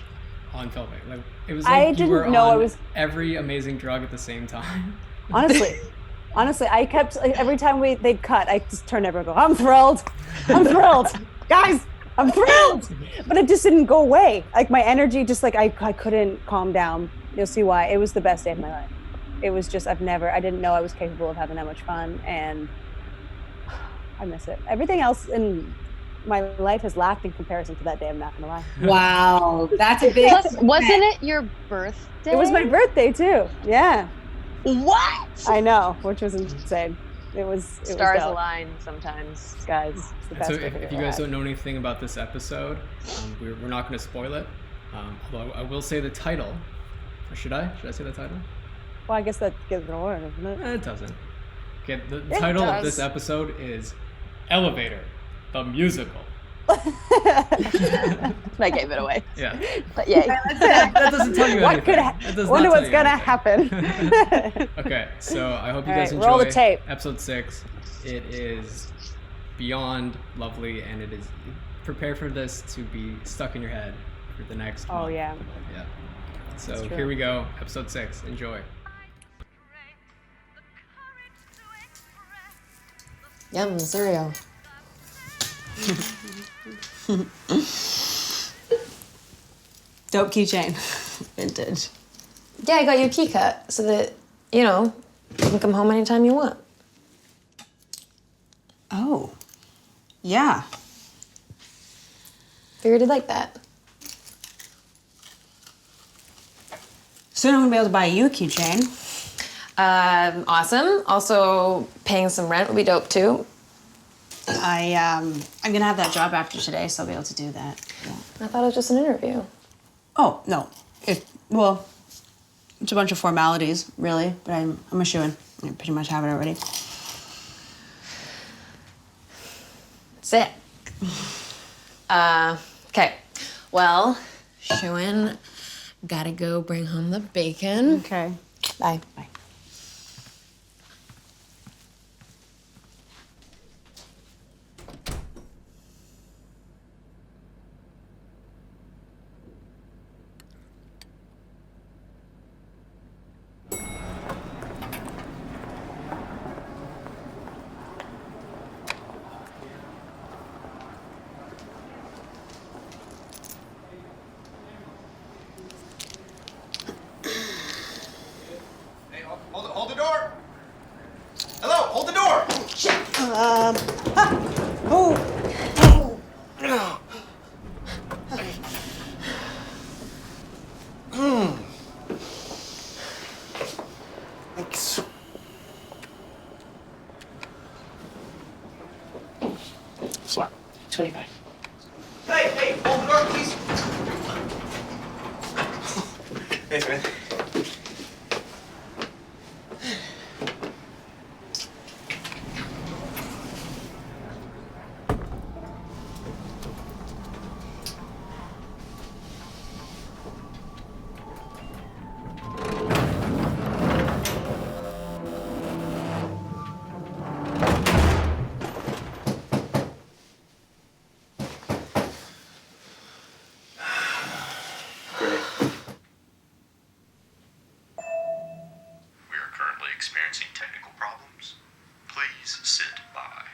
on filming. Like it was like I you didn't were know on I was every amazing drug at the same time. Honestly, I kept every time they'd cut, I just turned over and go, I'm thrilled, guys, I'm thrilled. But it just didn't go away. Like my energy, just like I couldn't calm down. You'll see why. It was the best day of my life. It was just I didn't know I was capable of having that much fun, and I miss it. Everything else in my life has lacked in comparison to that day. I'm not gonna lie. Wow, that's a big. Wasn't it your birthday? It was my birthday too. Yeah. What? I know, which was insane. It was stars align sometimes, guys. So if you guys don't know anything about this episode, we're not going to spoil it. Although I will say the title. Or should I? Should I say the title? Well, I guess that gives it away, doesn't it? It doesn't. Okay, the title of this episode is Elevator, the Musical. I gave it away. Yeah. But yay. That doesn't tell you anything. Wonder what's gonna happen. Okay, so I hope you guys enjoy roll the tape. episode 6. It is beyond lovely, and it is prepare for this to be stuck in your head for the next month. Yeah. So here we go, episode 6. Enjoy. Yum, cereal. Dope keychain. Vintage. Yeah, I got you a key cut so that, you know, you can come home anytime you want. Oh. Yeah. Figured you'd like that. Soon I'm gonna be able to buy you a keychain. Awesome. Also, paying some rent would be dope too. I'm gonna have that job after today, so I'll be able to do that. Yeah. I thought it was just an interview. Oh, no. Well, it's a bunch of formalities, really, but I'm a shoo-in. I pretty much have it already. Sick. Okay. Well, shoo-in, gotta go bring home the bacon. Okay. Bye. Bye. Hold the door! Hello, hold the door! Thanks. Swap. 25. Hey, hold the door, please. Thanks, man. Experiencing technical problems. Please sit by.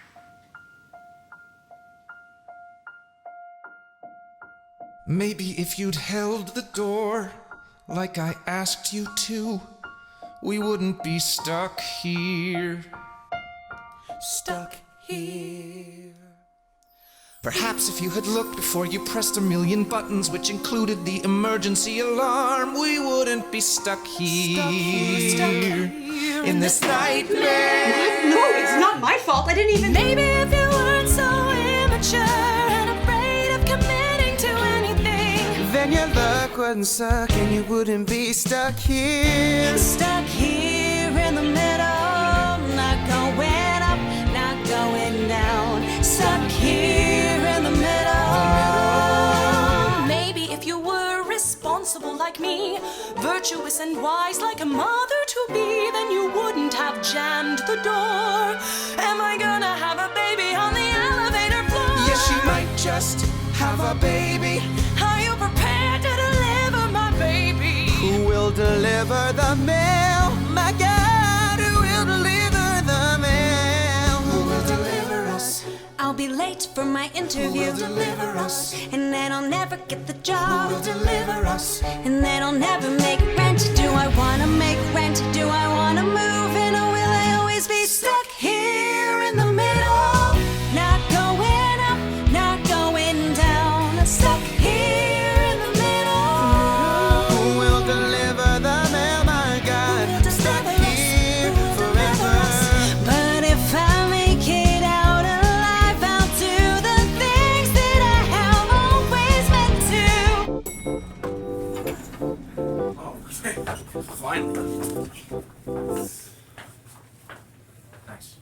Maybe if you'd held the door like I asked you to, we wouldn't be stuck here. Stuck here. Perhaps if you had looked before you pressed a million buttons, which included the emergency alarm, we wouldn't be stuck here. In this nightmare. No, it's not my fault. I didn't even. Maybe if you weren't so immature and afraid of committing to anything, Then your luck wouldn't suck and you wouldn't be stuck here. stuck here in the middle, not going up, not going down, stuck here in the middle. Maybe if you were responsible like me, virtuous and wise like a mother to be, then you wouldn't have jammed the door. Am I gonna have a baby on the elevator floor? Yes, she might just have a baby. Are you prepared to deliver my baby? Who will deliver the mail? My God, who will deliver the mail? Who will deliver us? I'll be late for my interview. Who will deliver us? And then I'll never get the job. Who will deliver us? And then I'll never make rent. Do I wanna make rent? Do I wanna move in? Or will I always be stuck here in the middle? Not going up, not going down. Stuck here in the middle. Who will deliver the mail? My God, stuck here forever. But if I make it out alive, I'll do the things that I have always meant to. Finally. Nice.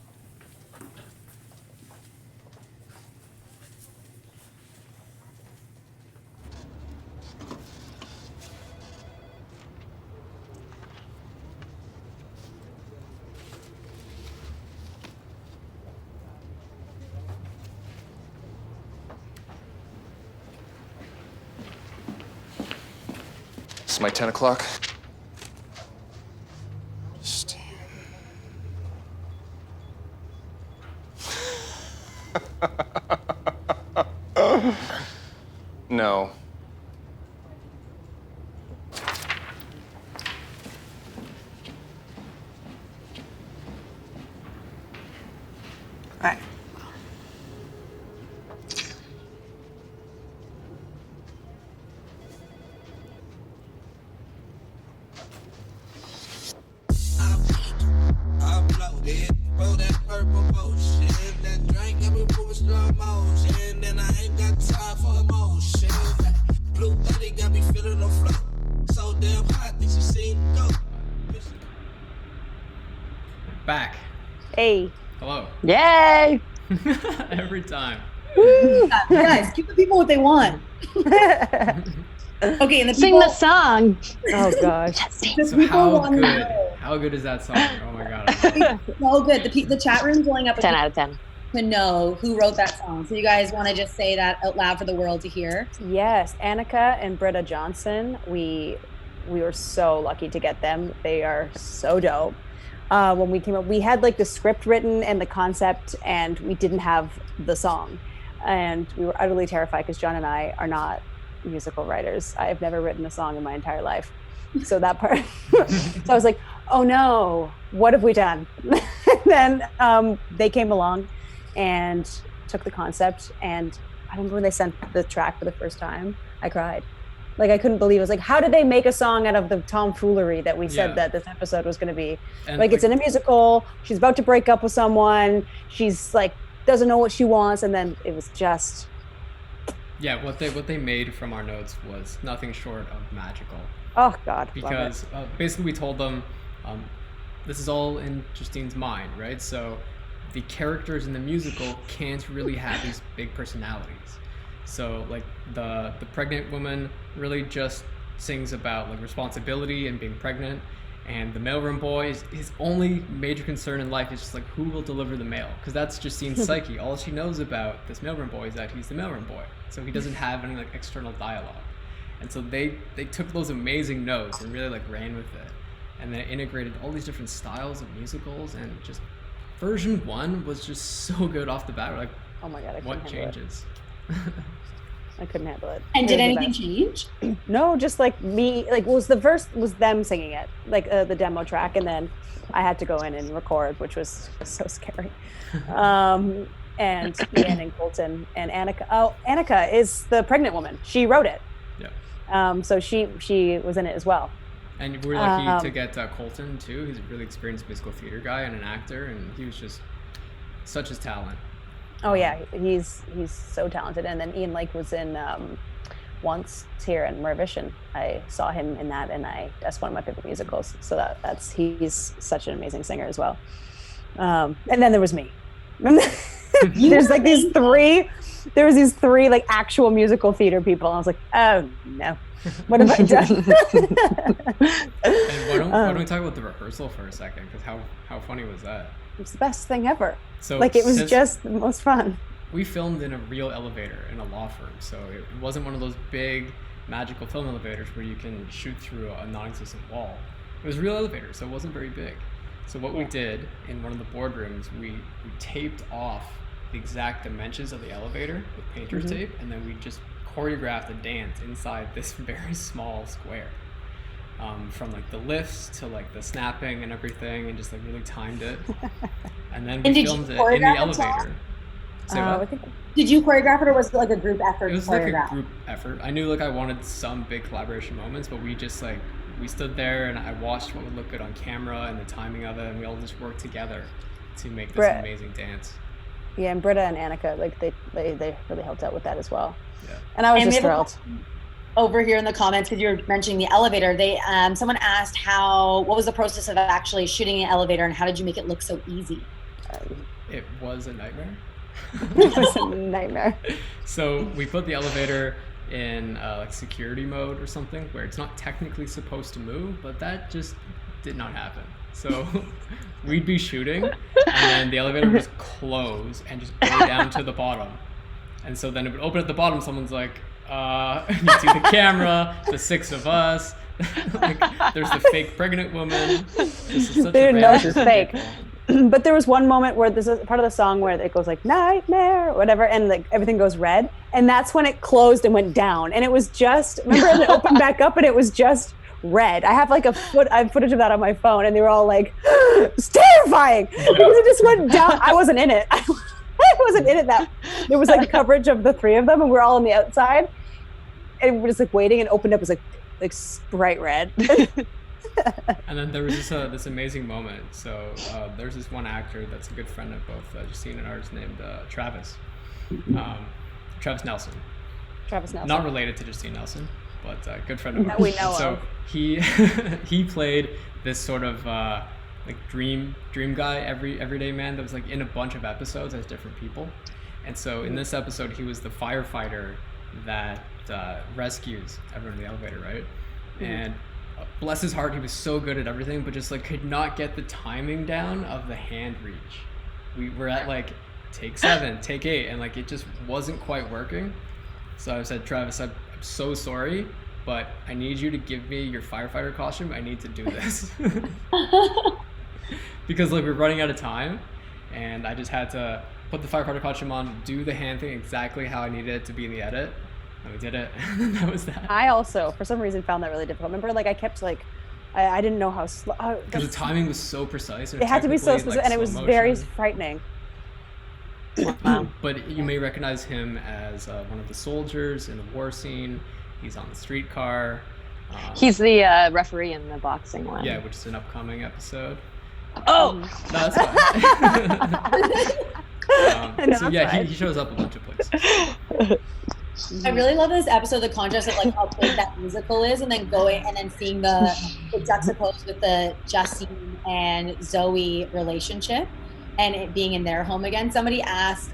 It's my 10 o'clock. No. All right. Uploaded, roll that purple potion. That drink got me moving slow motion. And I ain't got time for emotion. Blue buddy got me feeling no flow. So damn hot, think she seen go. Back. Hey. Hello. Yay! Every time. Guys, give the people what they want. Okay, and the Sing people, the song. Oh gosh. the So people how want to good? know. How good is that song? Oh my god. So good. The chat room's blowing up 10 out of 10. to know who wrote that song. So you guys want to just say that out loud for the world to hear? Yes, Annika and Britta Johnson. We were so lucky to get them. They are so dope. When we came up, we had like the script written and the concept, and we didn't have the song. And we were utterly terrified because John and I are not musical writers. I have never written a song in my entire life. So that part, so I was like, oh no, what have we done? Then they came along and took the concept, and I remember when they sent the track for the first time, I cried. Like I couldn't believe it. I was like, how did they make a song out of the tomfoolery that we said that this episode was going to be? And like it's in a musical, she's about to break up with someone, she's like doesn't know what she wants, and then it was just what they made from our notes was nothing short of magical. oh god, Because basically we told them this is all in Justine's mind, right? So the characters in the musical can't really have these big personalities. So like the pregnant woman really just sings about like responsibility and being pregnant, and the mailroom boy his only major concern in life is just like who will deliver the mail, because that's Justine's psyche. All she knows about this mailroom boy is that he's the mailroom boy, so he doesn't have any like external dialogue. And so they took those amazing notes and really like ran with it, and then integrated all these different styles of musicals, and just version 1 was just so good off the bat. We're like, oh my god, I what couldn't handle changes? I couldn't handle it. And It did was the anything best. change? No, just like me, like was the verse was them singing it, like the demo track, and then I had to go in and record, which was so scary. And Ian and Colton and Annika. Oh, Annika is the pregnant woman. She wrote it. Yeah. So she was in it as well. And we're lucky to get Colton too. He's a really experienced musical theater guy and an actor, and he was just such a talent. Oh yeah, he's so talented. And then Ian Lake was in Once here in Mervish, I saw him in that, and that's one of my favorite musicals. So he's such an amazing singer as well. And then there was me. There's like these three like actual musical theater people. I was like, oh no, what have I done? And why don't we talk about the rehearsal for a second? Because how funny was that? It was the best thing ever. So like it was just the most fun. We filmed in a real elevator in a law firm, so it wasn't one of those big magical film elevators where you can shoot through a non-existent wall. It was a real elevator, so it wasn't very big. So what we did in one of the boardrooms, we taped off the exact dimensions of the elevator with painter's tape, and then we just choreographed a dance inside this very small square. From like the lifts to like the snapping and everything, and just like really timed it. And then we filmed it in the elevator. Say what? Did you choreograph it, or was it like a group effort? It was like a group effort. I knew like I wanted some big collaboration moments, but we just like we stood there and I watched what would look good on camera and the timing of it, and we all just worked together to make this amazing dance. Yeah, and Britta and Annika, like they really helped out with that as well. Yeah. And I was just thrilled. Over here in the comments, because you're mentioning the elevator, someone asked what was the process of actually shooting an elevator, and how did you make it look so easy? It was a nightmare. It was a nightmare. So we put the elevator in like security mode or something, where it's not technically supposed to move, but that just did not happen. So we'd be shooting, and then the elevator would just close and just go down to the bottom. And so then it would open at the bottom. Someone's like, you see the camera, the 6 of us. Like, there's the fake pregnant woman. This is such they didn't know she was fake. But there was one moment where there's a part of the song where it goes like nightmare or whatever, and like everything goes red, and that's when it closed and went down, and it was just, remember, it opened back up and it was just red. I have like I have footage of that on my phone, and they were all like, it's terrifying because it just went down. I wasn't in it. I wasn't in it. That there was like coverage of the three of them, and we're all on the outside, and we're just like waiting, and opened up, it was like bright red. And then there was this amazing moment. So there's this one actor that's a good friend of both Justine and ours named Travis. Travis Nelson. Travis Nelson. Not related to Justine Nelson, but good friend of ours. That we know so of. he played this sort of like dream guy, everyday man that was like in a bunch of episodes as different people. And so in this episode, he was the firefighter that rescues everyone in the elevator, right? And bless his heart, he was so good at everything, but just like could not get the timing down of the hand reach. We were at like take 7, take 8, and like it just wasn't quite working. So I said, Travis, I'm so sorry, but I need you to give me your firefighter costume. I need to do this. Because like we're running out of time, and I just had to put the firefighter costume on, do the hand thing exactly how I needed it to be in the edit. And we did it, and that was that. I also, for some reason, found that really difficult. Remember, like I kept like, I didn't know how slow. Because the timing was so precise. It had to be so specific, like, and it was very frightening. But you may recognize him as one of the soldiers in the war scene. He's on the streetcar. He's the referee in the boxing one. Yeah, which is an upcoming episode. Oh! No, that's fine. So yeah, he shows up a bunch of places. I really love this episode, the contrast of like how big that musical is, and then seeing the juxtaposed with the Justine and Zoe relationship and it being in their home again. Somebody asked,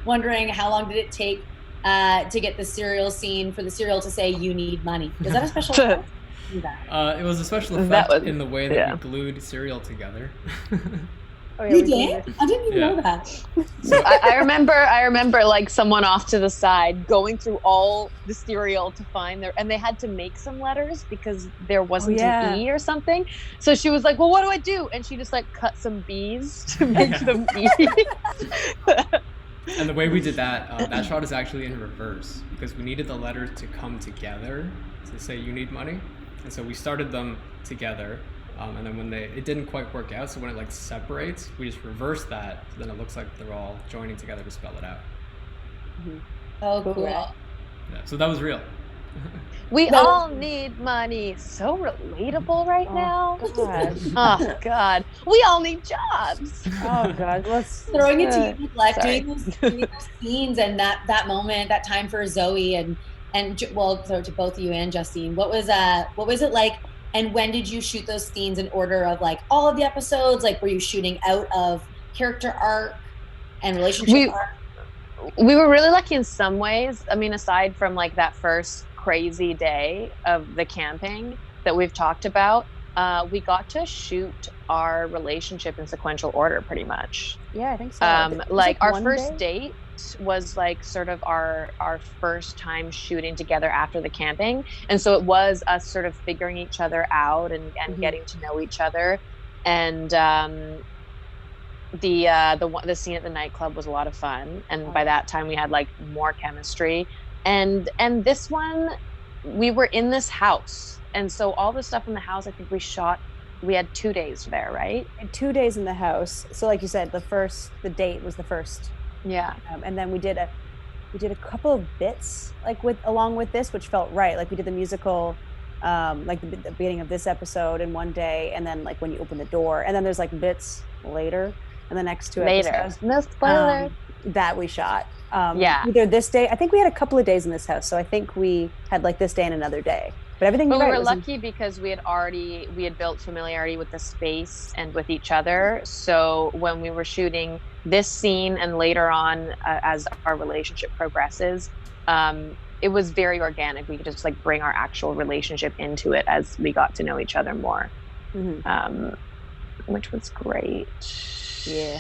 wondering how long did it take to get the cereal scene for the cereal to say "you need money"? Was that a special effect? It was a special effect in the way that we glued cereal together. Oh, yeah, you did? I didn't even know that. So I remember like someone off to the side going through all the cereal to find and they had to make some letters because there wasn't an E or something. So she was like, well, what do I do? And she just like cut some B's to make them E. And the way we did that, that shot is actually in reverse because we needed the letters to come together to say "you need money," and so we started them together. And then when it didn't quite work out, so when it like separates, we just reverse that, so then it looks like they're all joining together to spell it out. Oh, cool. Yeah, so that was real. We all need money. So relatable right now. God. Oh God. We all need jobs. Oh God. Let's throwing it to you, like doing those scenes and that moment, that time for Zoe and well, so to both you and Justine, what was it like? And when did you shoot those scenes in order of like all of the episodes? Like, were you shooting out of character arc and relationship arc? We were really lucky in some ways. I mean, aside from like that first crazy day of the camping that we've talked about, we got to shoot our relationship in sequential order pretty much. Yeah, I think so. Like our first date was like sort of our first time shooting together after the camping, and so it was us sort of figuring each other out and getting to know each other. And the scene at the nightclub was a lot of fun, and by that time we had like more chemistry. And this one, we were in this house, and so all the stuff in the house, I think we had 2 days there, right? 2 days in the house. So like you said, the date was the first. Yeah. And then we did a couple of bits like along with this, which felt right. Like we did the musical, like the beginning of this episode in one day, and then like when you open the door, and then there's like bits later, and the next two episodes. No spoiler. That we shot. Either this day. I think we had a couple of days in this house, so I think we had like this day and another day. But everything. But we were lucky because we had built familiarity with the space and with each other. So when we were shooting this scene and later on as our relationship progresses, it was very organic. We could just like bring our actual relationship into it as we got to know each other more, which was great. Yeah.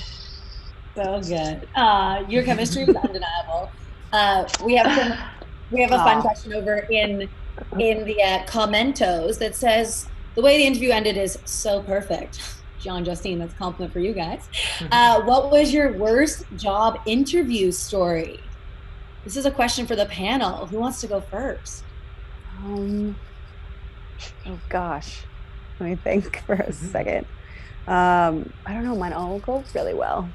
So good. Your chemistry is undeniable. We have a fun question over in the commentos that says the way the interview ended is so perfect. John, Justine, that's a compliment for you guys. What was your worst job interview story? This is a question for the panel. Who wants to go first? Oh gosh, let me think for a second. I don't know, mine all go really well.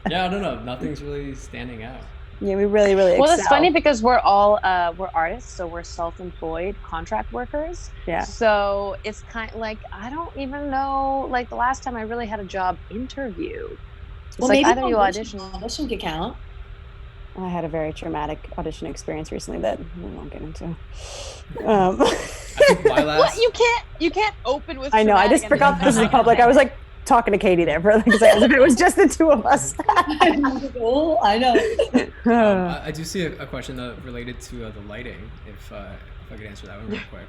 Yeah, I don't know. Nothing's really standing out. Yeah, we really Well, excel. it's funny because we're all we're artists, so we're self-employed contract workers. Yeah. So it's kind of like I don't even know. Like the last time I really had a job interview, it's Well, like maybe either you audition. Audition could count. I had a very traumatic audition experience recently that we won't get into. I think my last. What you can't open with. I know. I just traumatic forgot this is public. I was like talking to Katie there for like a second. As if it was just the two of us. I know. I do see a question related to the lighting. If I could answer that one real quick.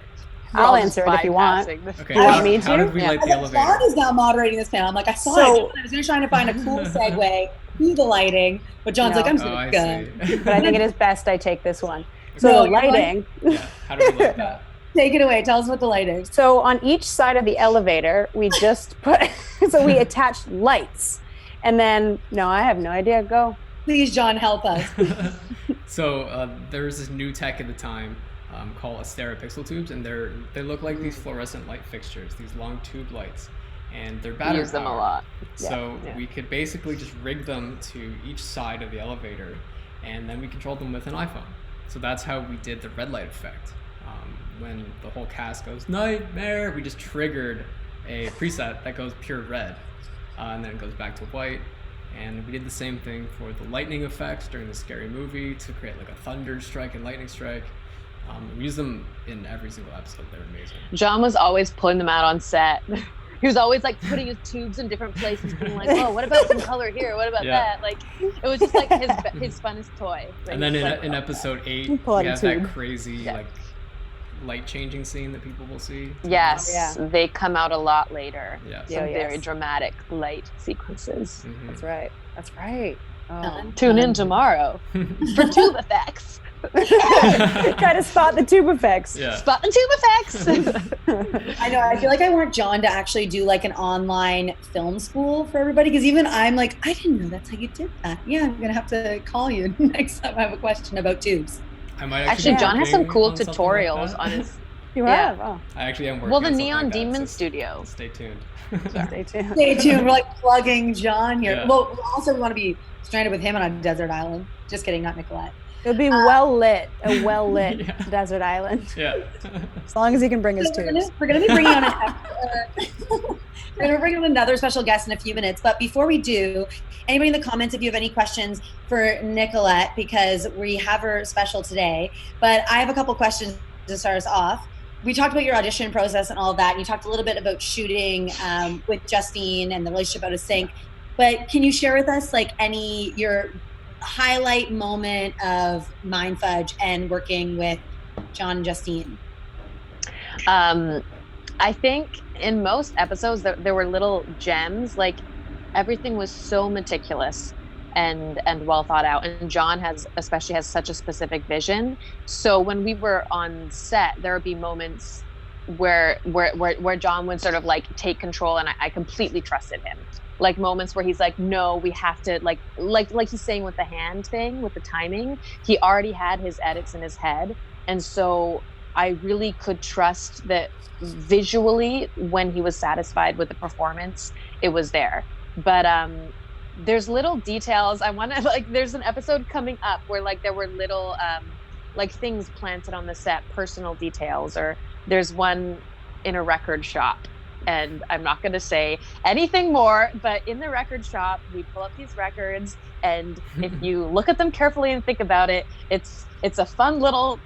I'll answer it if you want. Okay. Do you want me to? How did we light the elevator? John is now moderating this panel. I'm like, I saw it. I was just trying to find a cool segue to the lighting, but John's like, I'm so good. But I think it is best I take this one. So lighting. Yeah. How do we light that? Take it away. Tell us what the light is. So on each side of the elevator, we just put, so we attached lights. And then, no, I have no idea. Go. Please, John, help us. So there was this new tech at the time called Astera pixel tubes, and they look like these fluorescent light fixtures, these long tube lights, and they're battery Use them a powered. lot. So we could basically just rig them to each side of the elevator, and then we controlled them with an iPhone. So that's how we did the red light effect. When the whole cast goes nightmare, we just triggered a preset that goes pure red, and then it goes back to white. And we did the same thing for the lightning effects during the scary movie to create like a thunder strike and lightning strike. We use them in every single episode. They're amazing. John was always pulling them out on set. He was always like putting his tubes in different places, being like, "Oh, what about some color here? What about that?" Like, it was just like his funnest toy. And then in episode 8, we have that crazy like light changing scene that people will see. Yes, they come out a lot later. Yeah, some very dramatic light sequences. Mm-hmm. That's right. That's right. Oh. Tune in tomorrow for tube effects. Try to spot the tube effects. Yeah. Spot the tube effects. I know. I feel like I want John to actually do like an online film school for everybody, because even I'm like, I didn't know that's how you did that. Yeah, I'm gonna have to call you next time I have a question about tubes. I might actually John has some cool tutorials on his. You have? Oh. I actually am working. Well, the on Neon like Demon that, so Studio. Stay tuned. Stay tuned. Stay tuned. We're like plugging John here. Yeah. Well, also we want to be stranded with him on a desert island. Just kidding, not Nicolette. It'll be well lit, a well lit desert island. Yeah. As long as he can bring his tubes. We're gonna be bringing on we're gonna bring on another special guest in a few minutes. But before we do, anybody in the comments, if you have any questions for Nicolette, because we have her special today. But I have a couple questions to start us off. We talked about your audition process and all of that. And you talked a little bit about shooting with Justine and the relationship out of sync. But can you share with us like your highlight moment of MINDFUDGE and working with John and Justine? I think in most episodes there were little gems. Like everything was so meticulous and well thought out, and John especially has such a specific vision. So when we were on set, there would be moments where John would sort of like take control, and I completely trusted him. Like moments where he's like, no, we have to like he's saying with the hand thing, with the timing, he already had his edits in his head. And so I really could trust that visually when he was satisfied with the performance, it was there. But there's little details. I want to like, there's an episode coming up where like there were little like things planted on the set, personal details, or there's one in a record shop. And I'm not going to say anything more, but in the record shop, we pull up these records, and if you look at them carefully and think about it, it's a fun little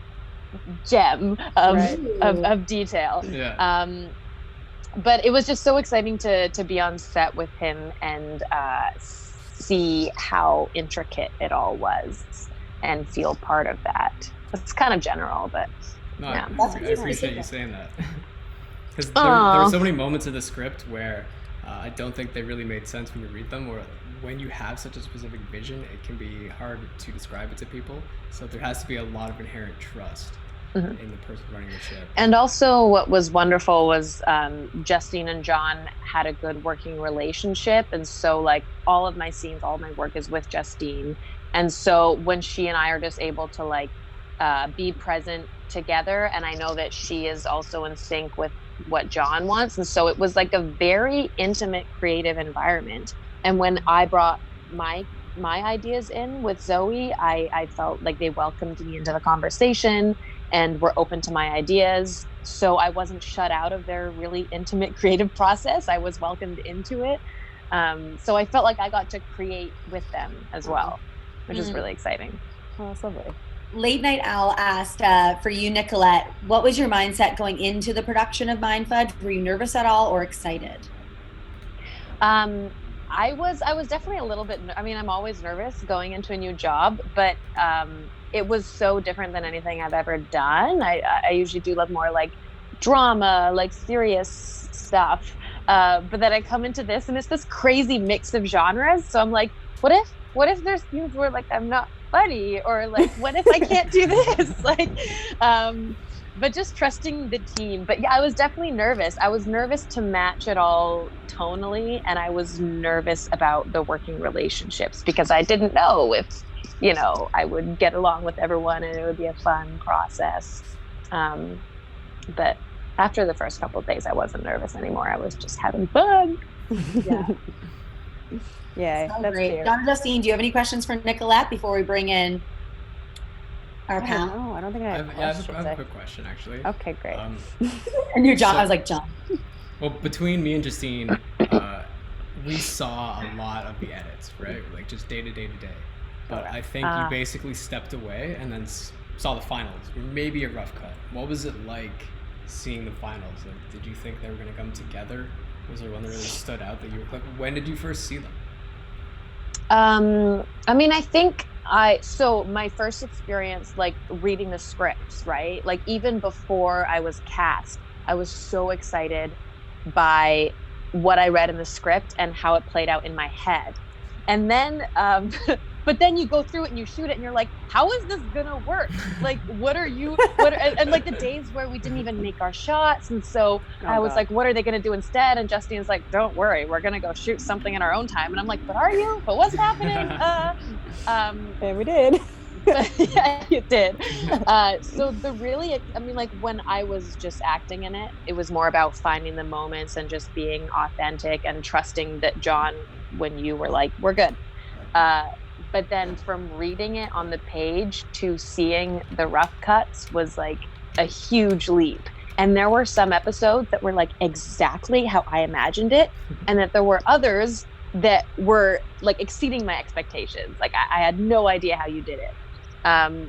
gem of detail. Yeah. But it was just so exciting to be on set with him and see how intricate it all was and feel part of that. It's kind of general, but no, yeah. I appreciate you saying that. Because there were so many moments of the script where I don't think they really made sense when you read them, or when you have such a specific vision, it can be hard to describe it to people. So there has to be a lot of inherent trust. in the person running the ship. And also what was wonderful was Justine and John had a good working relationship. And so like all of my scenes, all of my work is with Justine. And so when she and I are just able to like be present together, and I know that she is also in sync with what John wants. And so it was like a very intimate, creative environment. And when I brought my ideas in with Zoe, I felt like they welcomed me into the conversation and were open to my ideas. So I wasn't shut out of their really intimate creative process. I was welcomed into it. So I felt like I got to create with them as well, which is really exciting. Oh, that's lovely. Late Night Owl asked for you, Nicolette, what was your mindset going into the production of Mind Fudge? Were you nervous at all or excited? I was definitely a little bit, I mean, I'm always nervous going into a new job, but it was so different than anything I've ever done. I usually do like more like drama, like serious stuff. But then I come into this and it's this crazy mix of genres. So I'm like, what if there's scenes where like I'm not funny, or like what if I can't do this? Like but just trusting the team. But yeah, I was definitely nervous. I was nervous to match it all tonally, and I was nervous about the working relationships because I didn't know if, you know, I would get along with everyone and it would be a fun process. But after the first couple of days, I wasn't nervous anymore. I was just having fun. Yeah. Yeah, So that's great. cute. John and Justine, do you have any questions for Nicolette before we bring in our panel? No, I don't think I have questions. I have a quick question, actually. Okay, great. I knew John. I was like, John. Well, between me and Justine, we saw a lot of the edits, right? Like just day to day. But I think you basically stepped away and then saw the finals, or maybe a rough cut. What was it like seeing the finals? Like, did you think they were going to come together? Was there one that really stood out that you were like, when did you first see them? I mean, I think so my first experience, like reading the scripts, right? Like even before I was cast, I was so excited by what I read in the script and how it played out in my head. And then, but then you go through it and you shoot it and you're like, how is this gonna work? Like, and like the days where we didn't even make our shots. And so I was like, what are they gonna do instead? And Justine's like, don't worry, we're gonna go shoot something in our own time. And I'm like, but are you? But what's happening? Yeah, we did. Yeah, you did. So I mean, like when I was just acting in it, it was more about finding the moments and just being authentic and trusting that John, when you were like, we're good. But then from reading it on the page to seeing the rough cuts was like a huge leap. And there were some episodes that were like exactly how I imagined it. And that there were others that were like exceeding my expectations. Like I had no idea how you did it.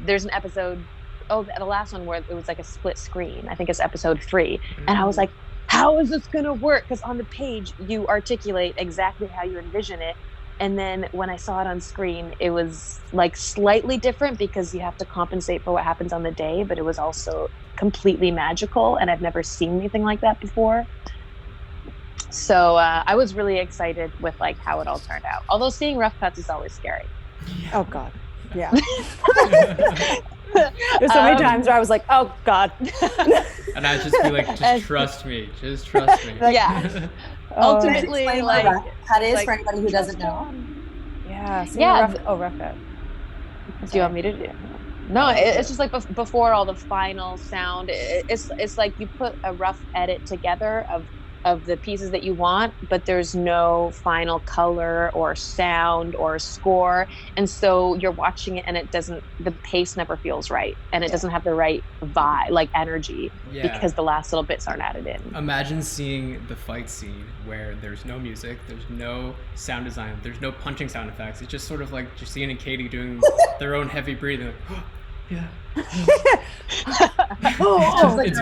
There's an episode, the last one where it was like a split screen. I think it's episode 3. And I was like, how is this going to work? Because on the page, you articulate exactly how you envision it. And then when I saw it on screen, it was like slightly different because you have to compensate for what happens on the day, but it was also completely magical. And I've never seen anything like that before. So I was really excited with like how it all turned out. Although seeing rough cuts is always scary. Oh God. Yeah. There's so many times where I was like, oh God. And I'd just be like, just trust me. Just trust me. Yeah. Ultimately, like that is for anybody who doesn't know. Yeah. Rough cut. Do you want me to do? No, it's just like before all the final sound. It's like you put a rough edit together of the pieces that you want, but there's no final color or sound or score. And so you're watching it and the pace never feels right. And it doesn't have the right vibe, like energy, because the last little bits aren't added in. Imagine seeing the fight scene where there's no music, there's no sound design, there's no punching sound effects. It's just sort of like Justine and Katie doing their own heavy breathing. Like, yeah. It's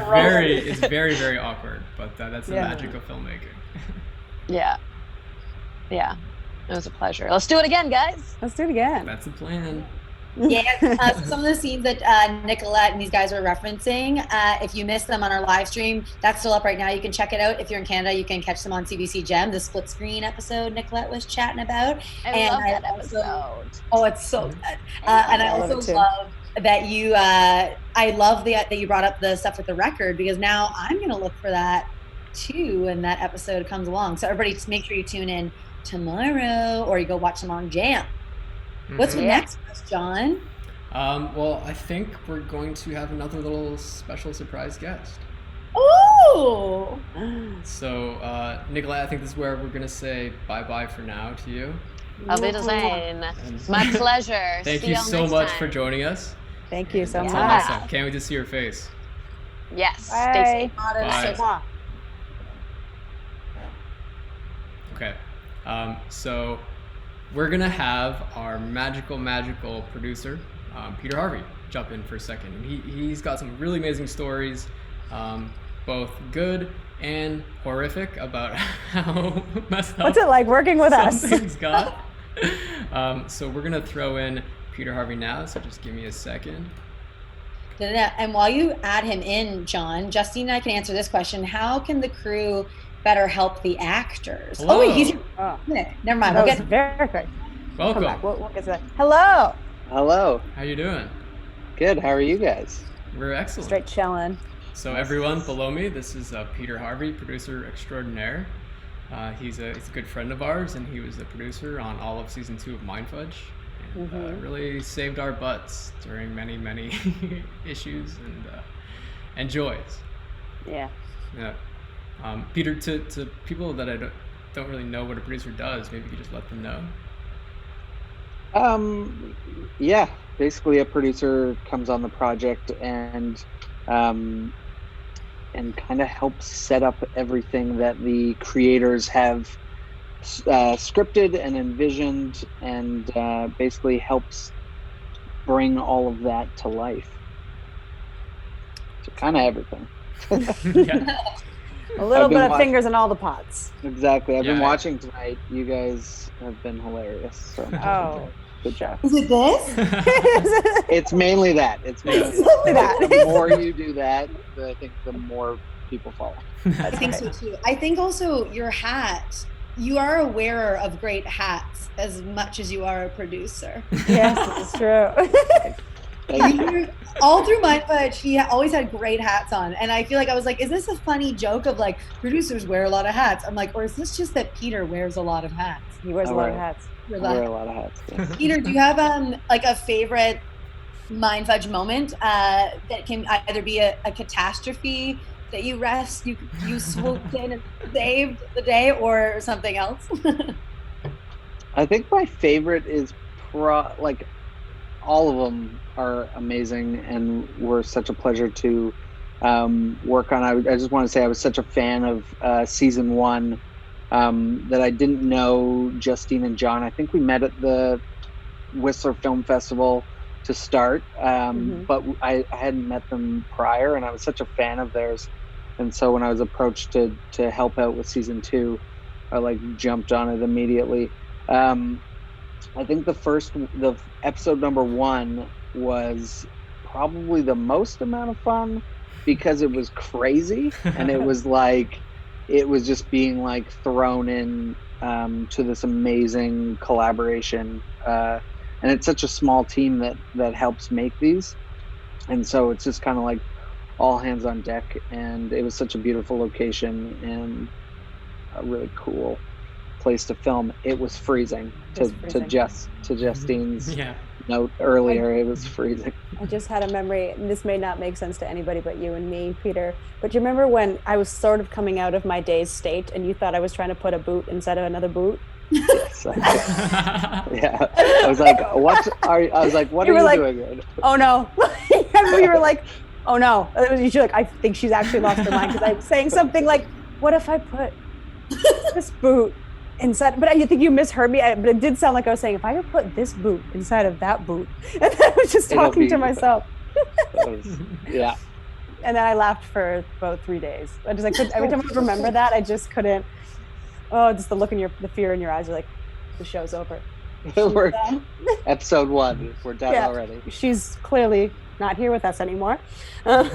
very, very awkward, but that's the magic of filmmaking. Yeah. It was a pleasure. Let's do it again, guys. Let's do it again. That's the plan. Yeah, some of the scenes that Nicolette and these guys were referencing, if you missed them on our live stream, that's still up right now. You can check it out. If you're in Canada, you can catch them on CBC Gem, the split screen episode Nicolette was chatting about. I love that episode. Oh, it's so good. And I also love that you, I love that you brought up the stuff with the record, because now I'm going to look for that too when that episode comes along. So everybody just make sure you tune in tomorrow, or you go watch them on Jam. What's next, John? Well, I think we're going to have another little special surprise guest. Oh! So, Nicolette, I think this is where we're going to say bye-bye for now to you. Auf Wiedersehen. My pleasure. Thank you so much for joining us. Thank you so Until much. next time. Can't wait to see your face. Yes. Bye. Stay safe. Bye. Okay. So we're going to have our magical producer, Peter Harvey, jump in for a second. And he's got some really amazing stories, both good and horrific, about how messed up What's it like working with us? things got. So we're gonna throw in Peter Harvey now, so just give me a second. And while you add him in, John, Justine and I can answer this question. How can the crew better help the actors? Hello. Oh wait, he's never mind. That We'll was get very quick. Welcome. Come back. We'll get to that. Hello. Hello. How you doing? Good. How are you guys? We're excellent. Straight chilling. So everyone below me, this is Peter Harvey, producer extraordinaire. He's a good friend of ours, and he was the producer on all of season 2 of MINDFUDGE, and really saved our butts during many issues and joys. Yeah. Yeah. Peter, to people that I don't really know what a producer does, maybe you could just let them know. Yeah. Basically, a producer comes on the project and kind of helps set up everything that the creators have scripted and envisioned, and basically helps bring all of that to life. So kind of everything. Yeah. A little bit of fingers in all the pots. Exactly. I've been watching tonight. You guys have been hilarious. So good job. Is it this? It's mainly that. It's mainly that. The more you do that, I think the more people follow. I think so too. I think also your hat, you are a wearer of great hats as much as you are a producer. Yes, it's true. All through MINDFUDGE, he always had great hats on. And I feel like I was like, is this a funny joke of like, producers wear a lot of hats? I'm like, or is this just that Peter wears a lot of hats? He wears a lot of hats. I wear a lot of hats. Yes. Peter, do you have like a favorite MINDFUDGE moment that can either be a catastrophe that you swooped in and saved the day, or something else? I think my favorite is like all of them are amazing and were such a pleasure to work on. I just want to say I was such a fan of season 1 that I didn't know Justine and John. I think we met at the Whistler Film Festival to start, but I hadn't met them prior, and I was such a fan of theirs. And so when I was approached to help out with season 2, I like jumped on it immediately. I think the episode number 1 was probably the most amount of fun because it was crazy and it was like, it was just being like thrown in to this amazing collaboration. And it's such a small team that helps make these. And so it's just kind of like all hands on deck, and it was such a beautiful location and a really cool place to film. It was freezing. To Justine's note earlier, it was freezing. I just had a memory, and this may not make sense to anybody but you and me, Peter, but you remember when I was sort of coming out of my dazed state and you thought I was trying to put a boot inside of another boot? Yes, yeah. I was like, what are you doing? Oh no. You were like, oh no. You're like, I think she's actually lost her mind, because I'm saying something like, what if I put this boot inside? But I think you misheard me. But it did sound like I was saying, if I could put this boot inside of that boot. And then I was just talking to myself. Yeah. And then I laughed for about 3 days. Every time I remember that, I just couldn't. Oh, just the fear in your eyes. You're like, the show's over. We're episode 1. We're done already. She's clearly not here with us anymore. I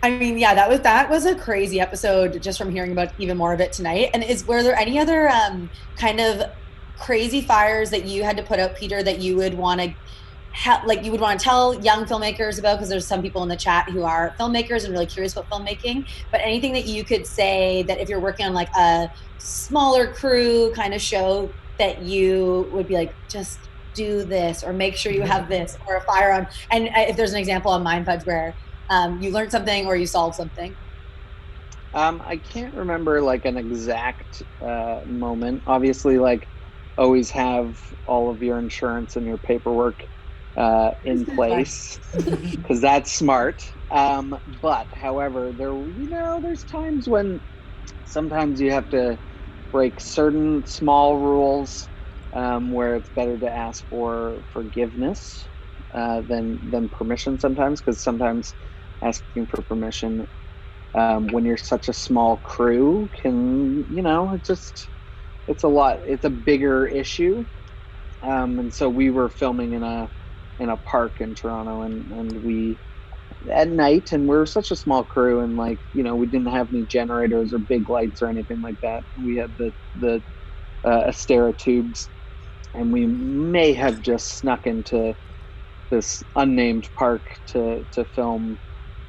mean, yeah, that was a crazy episode just from hearing about even more of it tonight. And were there any other kind of crazy fires that you had to put out, Peter, that you would want to like you would want to tell young filmmakers about, because there's some people in the chat who are filmmakers and really curious about filmmaking, but anything that you could say that if you're working on like a smaller crew kind of show that you would be like, just do this, or make sure you have this, or a fire on, and if there's an example on MindFudge where you learned something or you solved something. I can't remember like an exact moment. Obviously, like always have all of your insurance and your paperwork in place, because that's smart. But however, there's times when sometimes you have to break certain small rules, where it's better to ask for forgiveness than permission sometimes, because sometimes asking for permission when you're such a small crew can, it's a lot, it's a bigger issue. And so we were filming in a park in Toronto, and we at night, and we're such a small crew, and like, we didn't have any generators or big lights or anything like that. We had the Astera tubes, and we may have just snuck into this unnamed park to film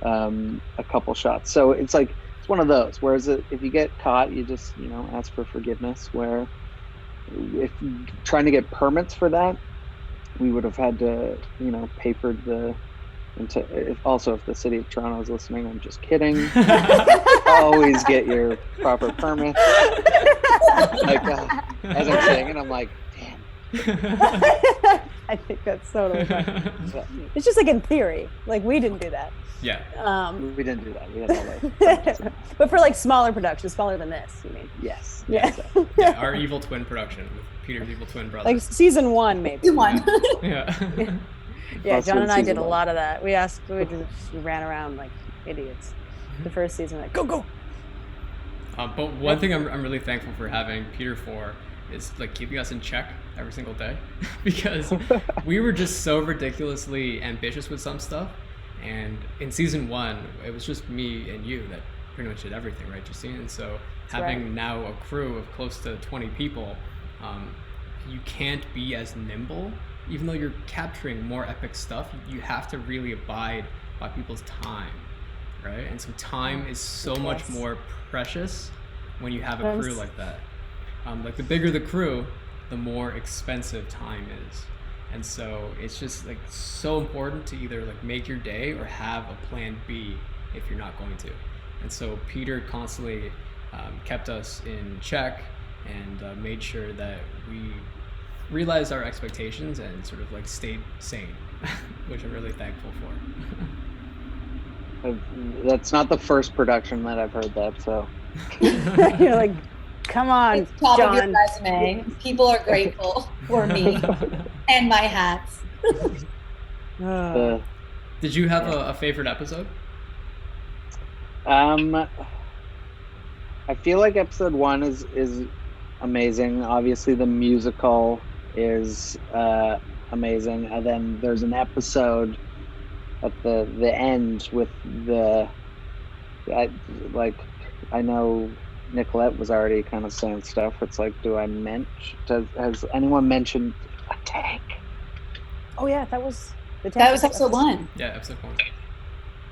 a couple shots. So it's like, it's one of those, whereas if you get caught, you just, ask for forgiveness. Where if trying to get permits for that, we would have had to, pay for if the city of Toronto is listening, I'm just kidding. Always get your proper permits. Like, as I'm saying it, I'm like, damn. I think that's totally fine. It's just like in theory, like we didn't do that. Yeah. We didn't do that. We had all that. But for like smaller productions, smaller than this, you mean? Yes. Yeah. Yeah, our evil twin production with Peter's evil twin brother. Like season 1, maybe. Season 1. Yeah. Yeah, John and I did a lot of that. We ran around like idiots. The first season, like go. But one thing I'm really thankful for having Peter for is like keeping us in check every single day, because we were just so ridiculously ambitious with some stuff. And in season 1, it was just me and you that pretty much did everything, right, Justine? And so having now a crew of close to 20 people, you can't be as nimble. Even though you're capturing more epic stuff, you have to really abide by people's time, right? And so time is so much more precious when you have a crew like that. Like the bigger the crew, the more expensive time is. And so it's just like so important to either like make your day or have a plan B if you're not going to. And so Peter constantly kept us in check and made sure that we realized our expectations and sort of like stayed sane, which I'm really thankful for. That's not the first production that I've heard that, so. You're like, come on, it's top John. of your resume. People are grateful for me and my hats. Did you have a favorite episode? I feel like episode 1 is amazing. Obviously the musical is amazing, and then there's an episode at the end with I know Nicolette was already kind of saying stuff. It's like, has anyone mentioned a tank? Oh yeah, that was the tank. That was episode 1. Yeah, episode 1.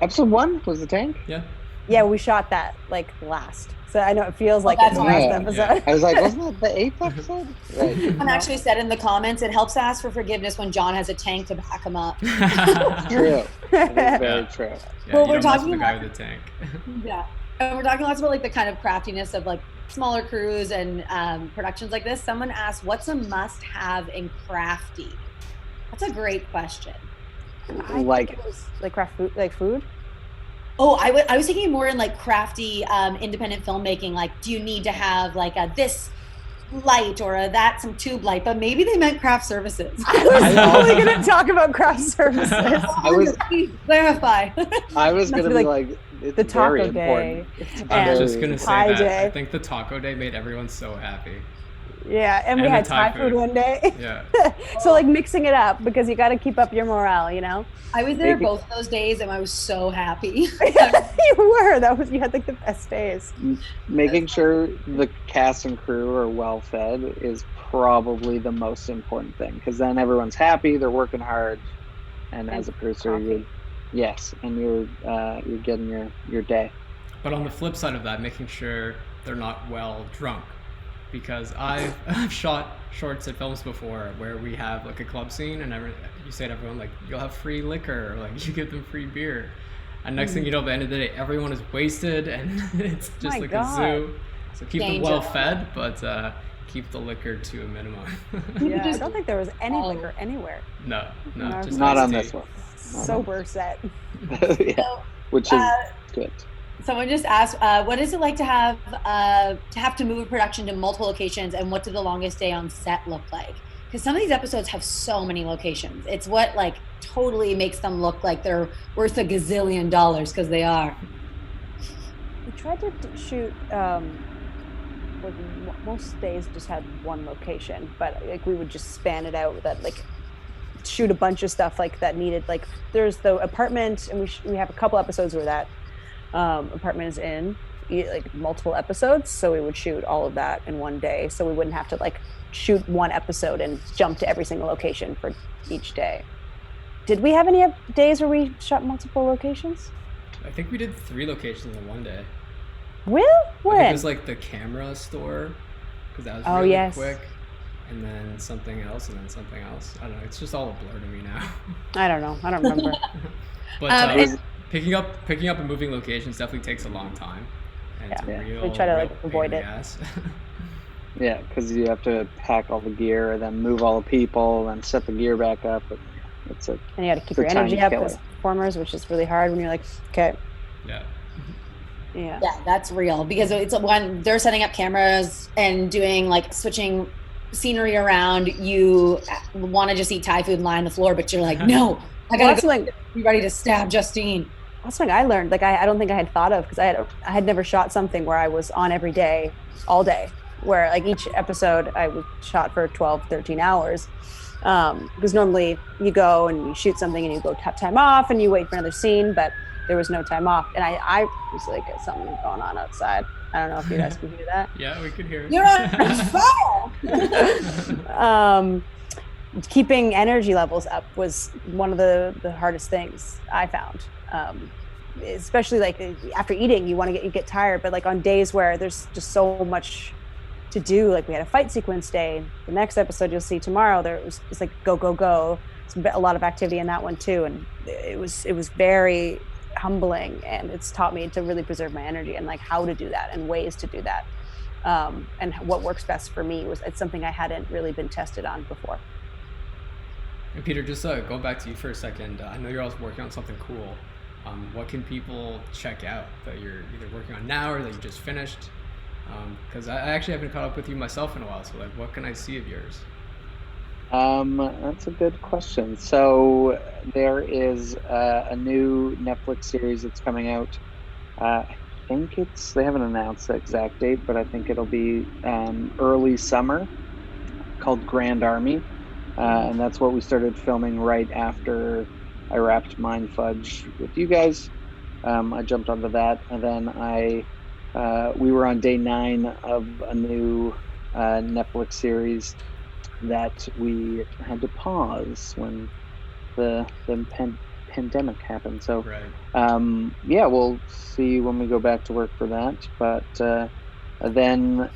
Episode 1 was the tank? Yeah. Yeah, we shot that like last. So I know it feels like it's the last episode. Yeah. I was like, wasn't that the 8th episode? Right. Someone actually said in the comments, it helps to ask for forgiveness when John has a tank to back him up. True. It is very true. Yeah, well, we're talking the about guy with the tank. Yeah. And we're talking lots about like the kind of craftiness of like smaller crews and productions like this. Someone asked, what's a must-have in crafty? That's a great question. I think it was like craft food, like food. Oh, I was thinking more in like crafty independent filmmaking. Like, do you need to have like a this light or a that some tube light? But maybe they meant craft services. I was only going to talk about craft services. Clarify. I was going to be like it's the taco day. I was just going to say that. Day. I think the taco day made everyone so happy. Yeah, and we had Thai food one day. Yeah. So like mixing it up, because you got to keep up your morale, you know? I was there both of those days and I was so happy. You were. You had like the best days. Making sure the cast and crew are well fed is probably the most important thing, because then everyone's happy, they're working hard, and as a producer, you're getting your day. But on the flip side of that, making sure they're not well drunk, because I've shot shorts at films before where we have like a club scene and you say to everyone like, you'll have free liquor, or like you give them free beer, and next thing you know, at the end of the day, everyone is wasted and it's just like a zoo. So keep them well fed, but keep the liquor to a minimum. Yeah, I don't think there was any liquor anywhere. No, just not on tea. this one. Sober set. Yeah, which is good. Someone just asked, what is it like to have to move a production to multiple locations, and what did the longest day on set look like? Because some of these episodes have so many locations. It's what like totally makes them look like they're worth $1 gazillion, because they are. We tried to shoot, most days just had one location, but like we would just span it out, that like shoot a bunch of stuff like that needed, like there's the apartment, and we have a couple episodes where that apartment is in like multiple episodes, so we would shoot all of that in one day, so we wouldn't have to like shoot one episode and jump to every single location for each day. Did we have any days where we shot multiple locations? I think we did 3 locations in one day. When? It was like the camera store, because that was really quick, and then something else, and then something else. I don't know. It's just all a blur to me now. I don't know. I don't remember. But picking up and moving locations definitely takes a long time, and it's a real, we try to like avoid it. Yeah, because you have to pack all the gear, and then move all the people, and set the gear back up. And you got to keep your energy up as performers, which is really hard when you're like, okay. Yeah, that's real, because it's when they're setting up cameras and doing like switching scenery around, you want to just eat Thai food and lie on the floor, but you're like, no, I gotta be ready to stab Justine. That's something I learned. Like I don't think I had thought of, because I had never shot something where I was on every day, all day, where like each episode I was shot for 12, 13 hours. Because normally you go and you shoot something and you go time off and you wait for another scene, but there was no time off. And I was like, something going on outside. I don't know if you guys can hear that. Yeah, we could hear it. You're on fire! Keeping energy levels up was one of the hardest things I found. Especially like after eating, you get tired, but like on days where there's just so much to do, like we had a fight sequence day. The next episode you'll see tomorrow, it's like go. It's a lot of activity in that one too, and it was very humbling, and it's taught me to really preserve my energy and like how to do that and ways to do that, and what works best for me. It's something I hadn't really been tested on before. And Peter, just go back to you for a second. I know you're also working on something cool. What can people check out that you're either working on now or that you just finished? Because I actually haven't caught up with you myself in a while, so like, what can I see of yours? That's a good question. So there is a new Netflix series that's coming out. I think they haven't announced the exact date, but I think it'll be early summer, called Grand Army. And that's what we started filming right after I wrapped MINDFUDGE with you guys. I jumped onto that, and then we were on day 9 of a new Netflix series that we had to pause when the pandemic happened. So we'll see when we go back to work for that. But then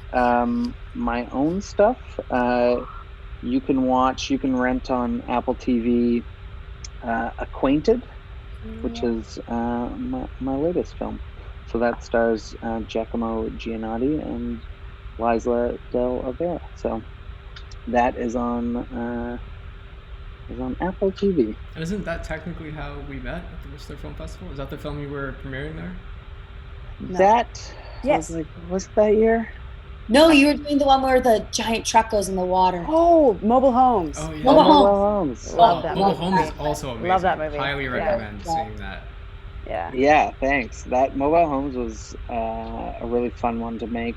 my own stuff, you can rent on Apple TV Acquainted, which is my latest film. So that stars Giacomo Giannotti and Liza Del Avera. So that is on Apple TV. And isn't that technically how we met at the Whistler Film Festival? Is that the film you were premiering there? No. Yes. Was it that year? No, you were doing the one where the giant truck goes in the water. Oh, Mobile Homes. Oh, yeah. Mobile Homes. Love that Mobile movie. Homes is also amazing. Love that movie. Highly recommend seeing that. Yeah. Yeah, thanks. That Mobile Homes was a really fun one to make.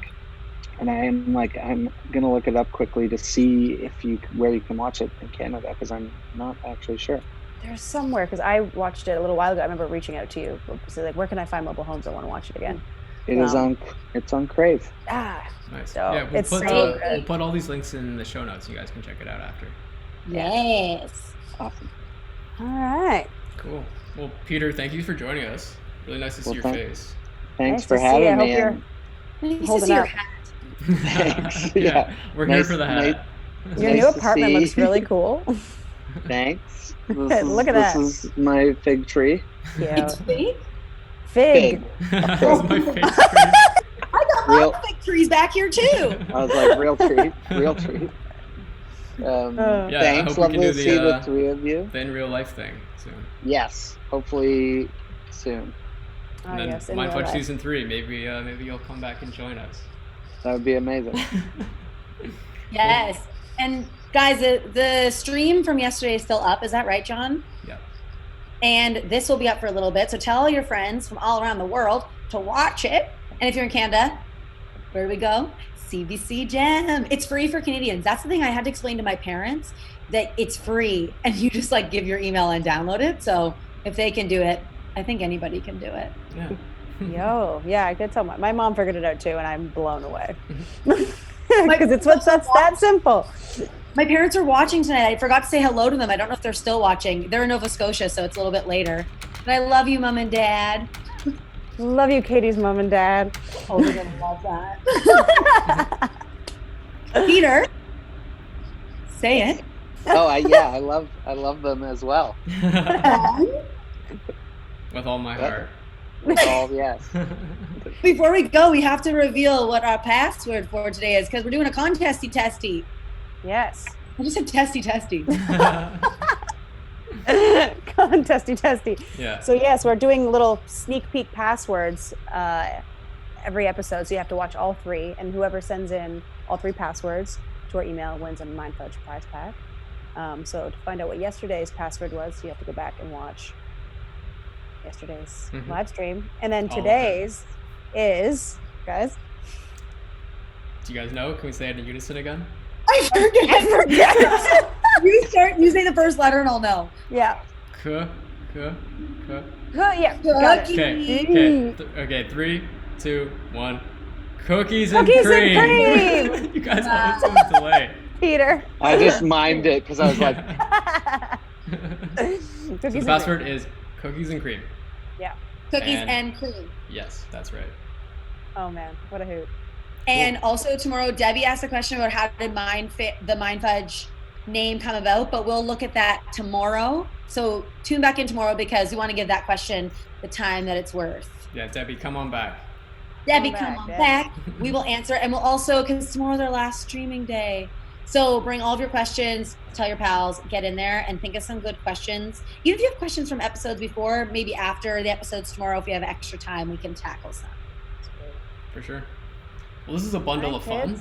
And I'm gonna look it up quickly to see where you can watch it in Canada, because I'm not actually sure. There's somewhere, because I watched it a little while ago. I remember reaching out to you, so like, where can I find Mobile Homes? I want to watch it again. It's on Crave. Nice. So yeah, we'll put all these links in the show notes. You guys can check it out after. Yes. Awesome. All right. Cool. Well, Peter, thank you for joining us. Really nice to see your face. Thanks Nice for to see you. I having hope me. you're and Nice to holding see your up. hat. Thanks. Yeah, we're here Nice- for the nice- hat. Your nice new to apartment see. looks really cool. Thanks. Look at that. This is my fig tree. It's Cute. fake. Fig. That's my face. I got Real- my fig trees back here too. I was like, real treat, real treat. Yeah, I Thanks. hope we can Lovely do to see the the three of you. in real life thing soon. Yes, hopefully soon. Oh, And then yes, in Mind real Fudge life. season 3. Maybe you'll come back and join us. That would be amazing. Yes. And guys, the stream from yesterday is still up. Is that right, John? Yeah. And this will be up for a little bit. So tell all your friends from all around the world to watch it. And if you're in Canada, where do we go? CBC Gem. It's free for Canadians. That's the thing I had to explain to my parents, that it's free and you just like give your email and download it. So if they can do it, I think anybody can do it. Yeah. Yo, yeah, I could tell my mom figured it out too, and I'm blown away. Because that's that simple. My parents are watching tonight. I forgot to say hello to them. I don't know if they're still watching. They're in Nova Scotia, so it's a little bit later. But I love you, Mom and Dad. Love you, Katie's mom and dad. Oh, they're gonna love that. Peter, say it. Oh, I love them as well. With all my heart. Oh, yes. Before we go, we have to reveal what our password for today is, because we're doing a contesty. Yes. I just said testy. Contesty. Yeah. So yes, we're doing little sneak peek passwords every episode. So you have to watch all three, and whoever sends in all three passwords to our email wins a MindFudge prize pack. So to find out what yesterday's password was, you have to go back and watch yesterday's live stream, and then All of it. today's is, guys. Do you guys know? Can we say it in unison again? I forget. You say the first letter and I'll know. Yeah. K. Yeah. Got it. Okay. 3, 2, 1. Cookies Cookies and cream. You guys have some delay. Peter. I just mimed it because I was like, So the password is cookies and cream. Yeah. Cookies and cream. Yes, that's right. Oh man, what a hoot. And also tomorrow, Debbie asked a question about how did the MindFudge name come about, but we'll look at that tomorrow. So tune back in tomorrow because we want to give that question the time that it's worth. Yeah, Debbie, come on back. Debbie, come on back. We will answer. And we'll also, because tomorrow's our last streaming day. So bring all of your questions, tell your pals, get in there and think of some good questions. Even if you have questions from episodes before, maybe after the episodes tomorrow, if we have extra time, we can tackle some. For sure. Well, this is a bundle of fun.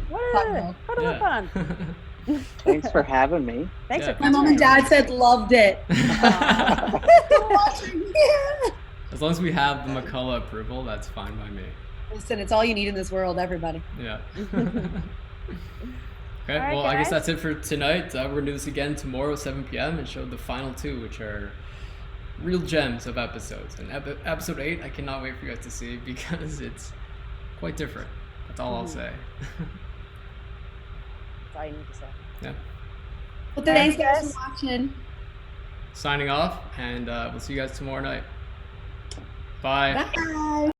What? Bundle of fun. thanks for having me. Thanks for My mom and dad said loved it. As long as we have the McCullough approval, that's fine by me. Listen, it's all you need in this world, everybody. Yeah. Okay, right, well, I guess guys. that's it for tonight. We're going to do this again tomorrow, 7 p.m. and show the final 2, which are real gems of episodes. And episode 8, I cannot wait for you guys to see because it's quite different. That's all I'll say. That's all you need to say. Yeah. Well, thanks guys for watching. Signing off, and we'll see you guys tomorrow night. Bye. Bye.